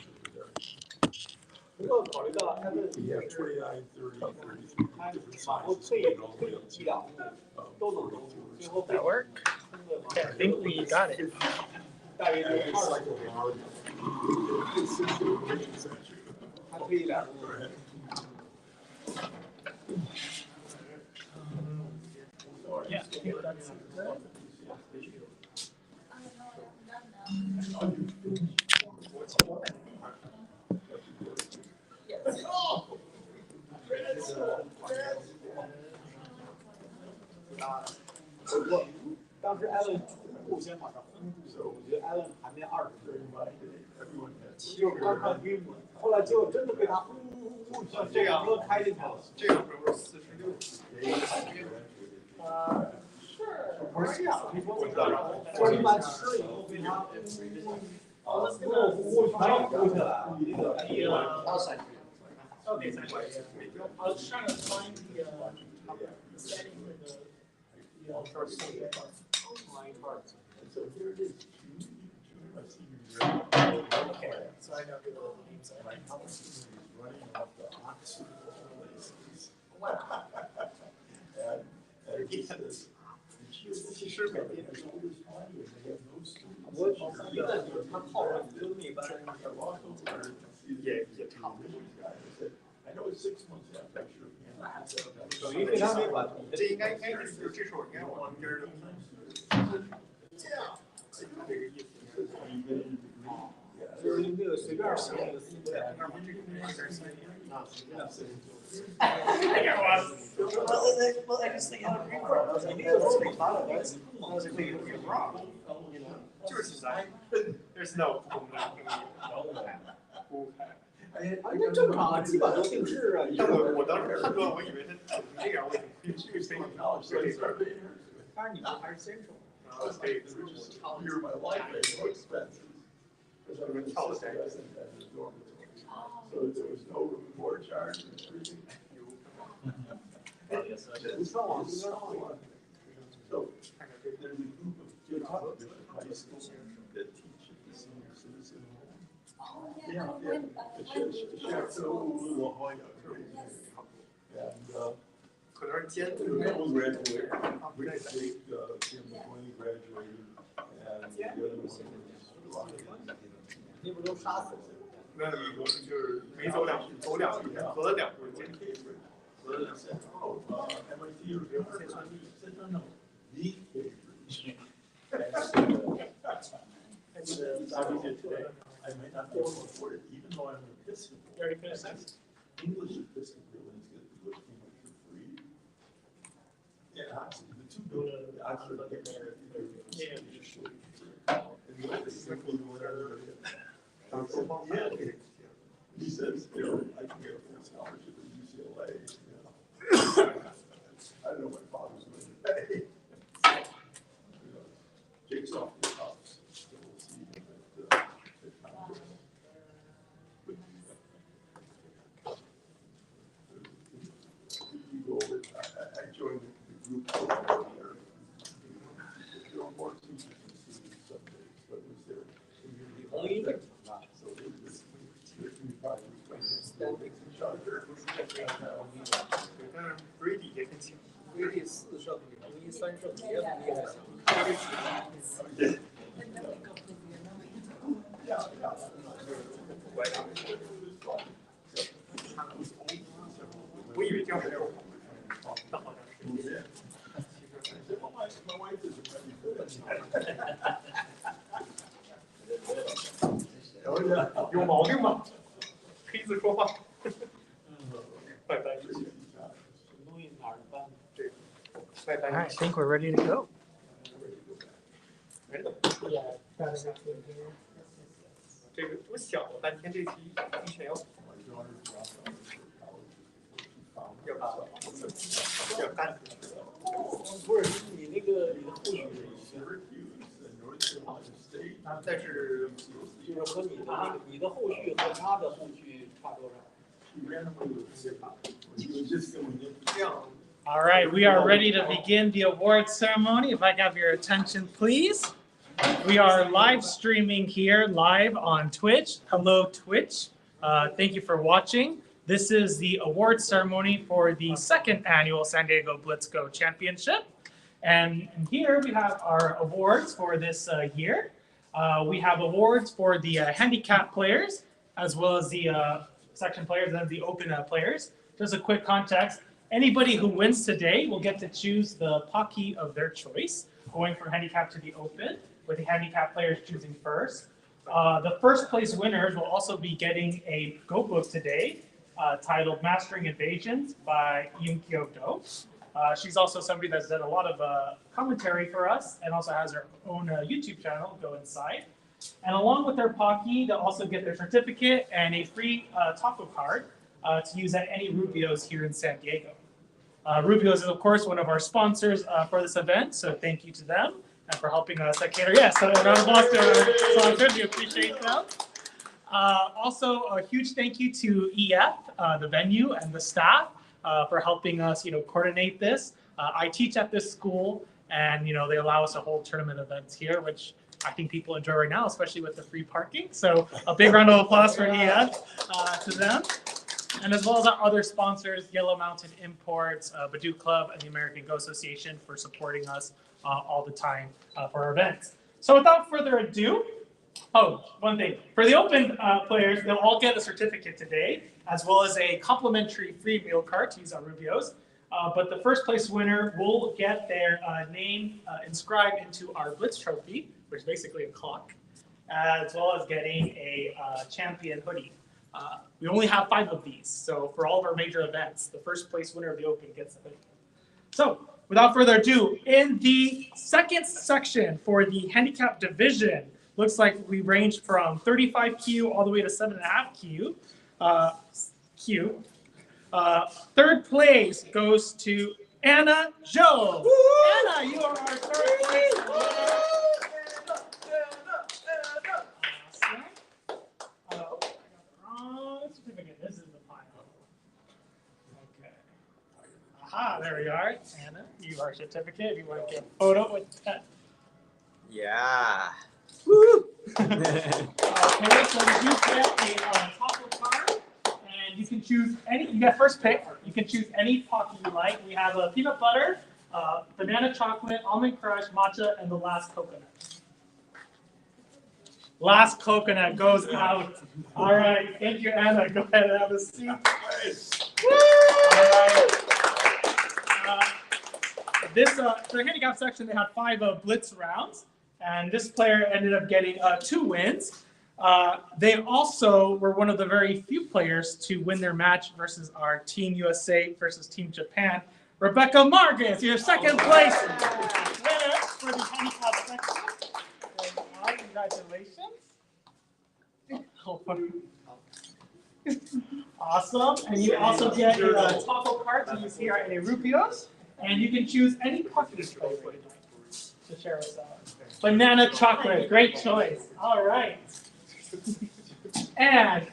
over there. We have 29, 30, 33 different sizes. Going all the way up to, That work? Okay, I think we got it. it's like a long, it's just a great section. Go ahead. Yeah, I think that's it. Dr. Allen，互相马上分，我觉得 Allen 还没2个。Everyone has 就刚看规模，后来结果真的被他这样开进去了。这个时候46。不是这样，我一般吃了以后被他所有服务全要呼下来。Okay, so I was trying to find the setting for the first line part. Okay, so I know who the names are.我一问就是他套上就那般。也差不多。等于对他没管。这应该是这时候应该往边儿扔。这样。这个意思。就是那个随便写那个思路点。Well, I just think how to record. I was like, I was like, wait, you're wrong. You know? 就是现在 ，There's no 不开。那正常啊，基本都定制啊。但我当时判断，我以为他整成这样，我以为这个飞但是你们还是先手。对， You're my life is so expensive. So there was no board charge and everything. So there's a group of kids at high school that teach at the senior citizen home. Yeah. So La Jolla, and 可能是尖的。 Michael graduated. Tim McQueen graduated, and the other one was 那不都杀死了？那就是没走两步，合了2步尖。 Oh, MIT or said no. The Cambridge. I might not be able to afford it, even though I'm an Episcopal. You already finished that? English Episcopal is going to do it for free. Yeah, Oxford, the two buildings, Oxford, Yeah. And the other simply whatever. Yeah. He says, you know, I can get a full scholarship at UCLA. I don't know what father's going to pay. Jake's off the cuffs, so we'll see him at Congress. You go over, I joined the group over there. There were more teachers and students some days, but it was their community. Only either. So it was their community project buildings and charter. 但是 Brady 也挺强。 Brady 4胜0-1 3胜，也很厉害。我以为这样没有，但好像是。 My wife is a pretty 有毛病吗？黑子说话。拜拜。东西哪儿搬？对，拜拜。 All right, I think we're ready to go. Yeah. 这个我想了半天，这题你选要要干。不是你那个你的后续，但是就是和你的那个你的后续和他的后续差多少？ 这样。 All right, we are ready to begin the award ceremony. If I have your attention, please. We are live streaming here live on Twitch. Hello, Twitch. Thank you for watching. This is the award ceremony for the second annual San Diego Blitz Go Championship. And here we have our awards for this year. We have awards for the handicap players, as well as the section players and the open players. Just a quick context. Anybody who wins today will get to choose the Pocky of their choice, going from handicap to the open, with the handicap players choosing first. The first place winners will also be getting a Go book today, titled Mastering Invasions by Yunkyo Do. She's also somebody that's done a lot of commentary for us and also has her own YouTube channel, Go Inside. And along with their Pocky, they'll also get their certificate and a free taco card to use at any Rubio's here in San Diego. Rubio's is, of course, one of our sponsors for this event, so thank you to them and for helping us cater. Yes, so a round of applause to our sponsors. We appreciate them. Also, a huge thank you to EF, the venue, and the staff for helping us, coordinate this. I teach at this school, and they allow us to hold tournament events here, which I think people enjoy right now, especially with the free parking. So a big round of applause for EF to them. And as well as our other sponsors, Yellow Mountain Imports, Badoo Club, and the American Go Association for supporting us all the time for our events. So without further ado, one thing. For the open players, they'll all get a certificate today, as well as a complimentary free meal card to use on Rubio's. But the first place winner will get their name inscribed into our Blitz trophy, which is basically a clock, as well as getting a champion hoodie. We only have 5 of these, so for all of our major events, the first place winner of the Open gets the hoodie. So, without further ado, in the second section for the handicap division, looks like we range from 35Q all the way to 7.5Q. Third place goes to Anna Joe. Woo! Anna, you are our third place winner. This is the final. Okay. Aha, there we are. Anna, you are certificate. If you want to get a photo with that. Yeah. Woo! Okay, so you do get a taco card, and you can choose any. You get first pick. You can choose any Pocky you like. We have a peanut butter, banana chocolate, almond crush, matcha, and the last coconut. Last coconut goes out. All right, thank you, Anna. Go ahead and have a seat. Woo! All right. For the handicap section, they had 5 blitz rounds, and this player ended up getting 2 wins. They also were one of the very few players to win their match versus our Team USA versus Team Japan. Rebecca Marcus, your second place winner for the handicap section. Congratulations. Awesome. And you also get a taco card to use here at a Rubio's. And you can choose any Pocky flavor you'd like to share with us. Banana chocolate, great choice. All right. And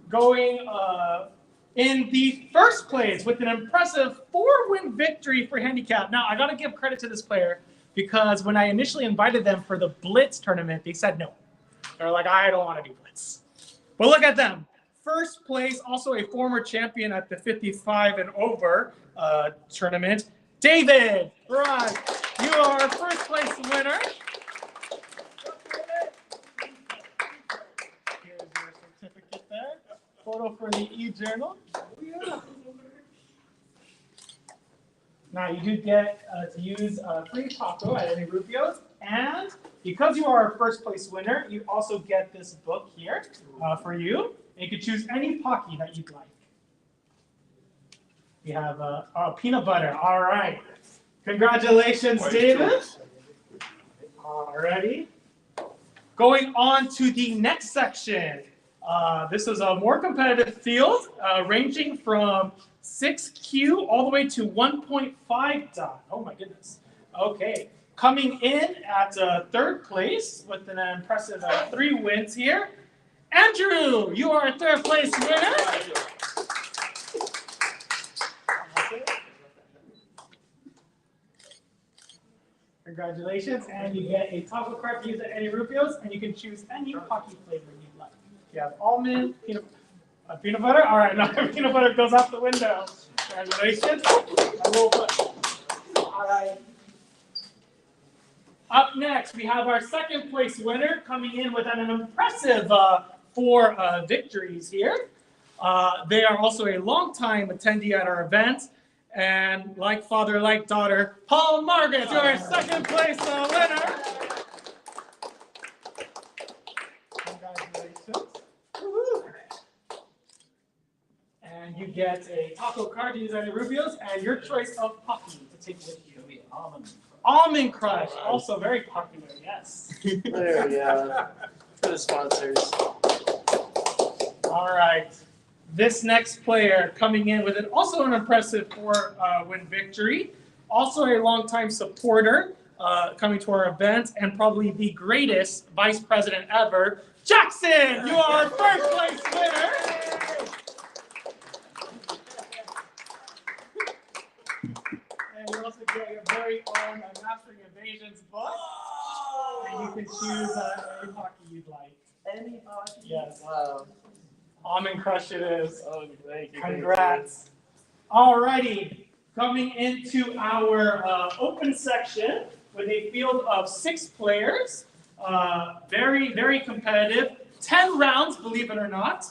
going in the first place with an impressive 4-win victory for handicap. Now, I got to give credit to this player, because when I initially invited them for the Blitz tournament, they said no. They're like, I don't want to do Blitz. But look at them. First place, also a former champion at the 55 and over tournament. David, right, you are our first place winner. Here's your certificate there. Photo for the e-journal. Now, you do get to use free taco at any Rubio's, and because you are our first place winner, you also get this book here for you. And you can choose any Pocky that you'd like. We have peanut butter. All right. Congratulations, David. Alrighty. Going on to the next section. This is a more competitive field, ranging from 6Q all the way to 1.5 dot. Oh my goodness. Okay. Coming in at third place with an impressive 3 wins here. Andrew, you are a third place winner. Congratulations. And you get a taco card to use at any Rubio's, and you can choose any Pocky flavor you'd like. You have almond, peanut butter. All right, now peanut butter goes out the window. Congratulations. All right. Up next, we have our second place winner coming in with an impressive 4 victories here. They are also a longtime attendee at our event. And like father, like daughter, Paul Margaret, you're our second place winner. Congratulations. Woo-hoo. And you get a taco card to use at Rubio's and your choice of Pocky to take with you. Almond Crush, also very popular, yes. There we go. the sponsors. All right. This next player coming in with also an impressive 4-win victory. Also a longtime supporter coming to our event and probably the greatest vice president ever. Jackson, you are our first place winner. And you also get your very own Mastering Invasions book. And you can choose any hockey you'd like. Any hockey? Yes. Wow. Almond Crush it is. Oh, thank you. Congrats. Alrighty, coming into our open section with a field of 6 players. Very, very competitive. 10 rounds, believe it or not.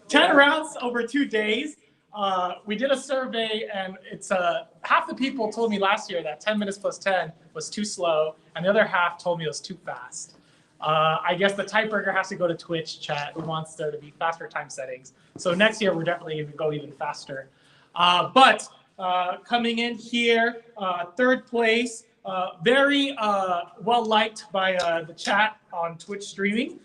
10 rounds over 2 days. We did a survey, and it's half the people told me last year that 10 minutes plus 10 was too slow, and the other half told me it was too fast. I guess the tiebreaker has to go to Twitch chat, who wants there to be faster time settings. So next year, we're definitely going to go even faster. But coming in here, 3rd place, very well liked by the chat on Twitch streaming.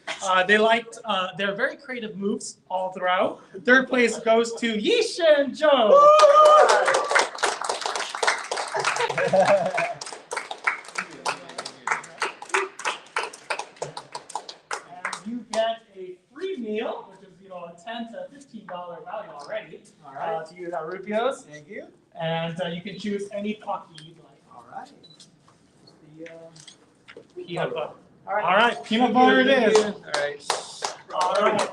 They liked their very creative moves all throughout. 3rd place goes to Yishin Joe. You get a free meal, which is a $10 to $15 value already. All right. To use our Rubios. Thank you. And you can choose any pocky you'd like. All right. The Peanut butter. All right. All right, peanut butter it is. All right. All right.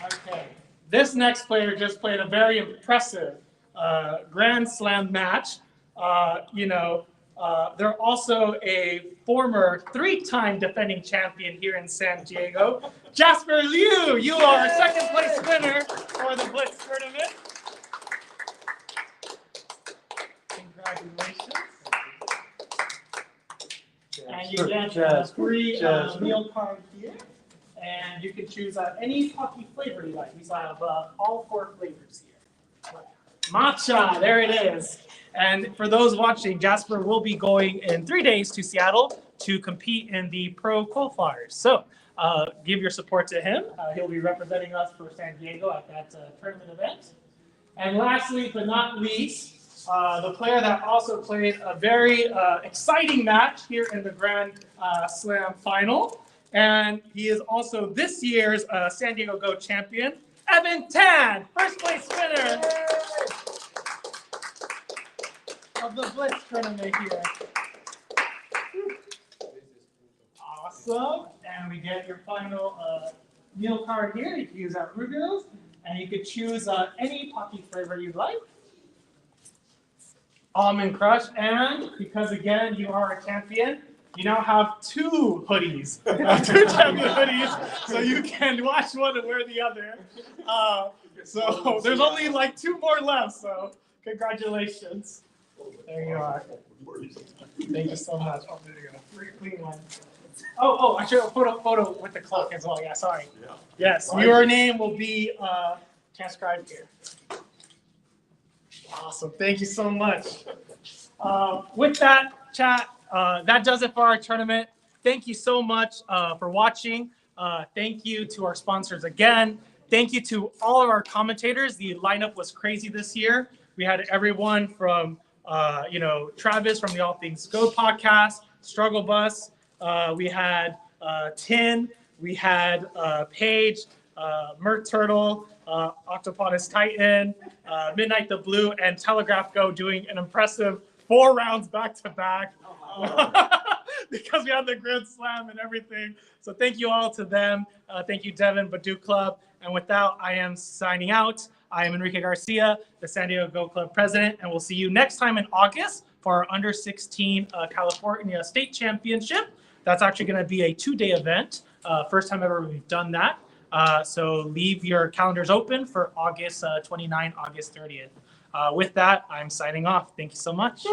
Okay. This next player just played a very impressive Grand Slam match. They're also a former 3-time defending champion here in San Diego. Jasper Liu, you are 2nd place winner for the Blitz tournament. Congratulations. And you get a free meal card here. And you can choose any hockey flavor you like. We have all 4 flavors here. Matcha, there it is. And for those watching, Jasper will be going in 3 days to Seattle to compete in the pro qualifiers. So give your support to him. He'll be representing us for San Diego at that tournament event. And lastly, but not least, the player that also played a very exciting match here in the Grand Slam final. And he is also this year's San Diego Go champion, Evan Tan, 1st place winner of the Blitz tournament here. Awesome. And we get your final meal card here. You can use our Rubios, and you could choose any pocky flavor you'd like. Almond Crush, and because again you are a champion, you now have 2 hoodies, 2 champion hoodies, so you can wash one and wear the other. So there's only like 2 more left. So congratulations. There you are. Thank you so much. Oh, there you go. Clean one. Oh, I should have put a photo with the clock as well. Yeah, sorry. Yeah. Yes, your name will be transcribed here. Awesome. Thank you so much. With that, chat, that does it for our tournament. Thank you so much for watching. Thank you to our sponsors again. Thank you to all of our commentators. The lineup was crazy this year. We had everyone from Travis from the All Things Go podcast, Struggle Bus. We had Tin. We had Paige, Mert Turtle, Octoponus Titan, Midnight the Blue, and TelegraphGo doing an impressive 4 rounds back to back because we had the Grand Slam and everything. So thank you all to them. Thank you, Devin, Badoo Club. And with that, I am signing out. I am Enrique Garcia, the San Diego Go Club president, and we'll see you next time in August for our Under 16 California State Championship. That's actually going to be a 2-day event. First time ever we've done that. So leave your calendars open for August 29, August 30th. With that, I'm signing off. Thank you so much.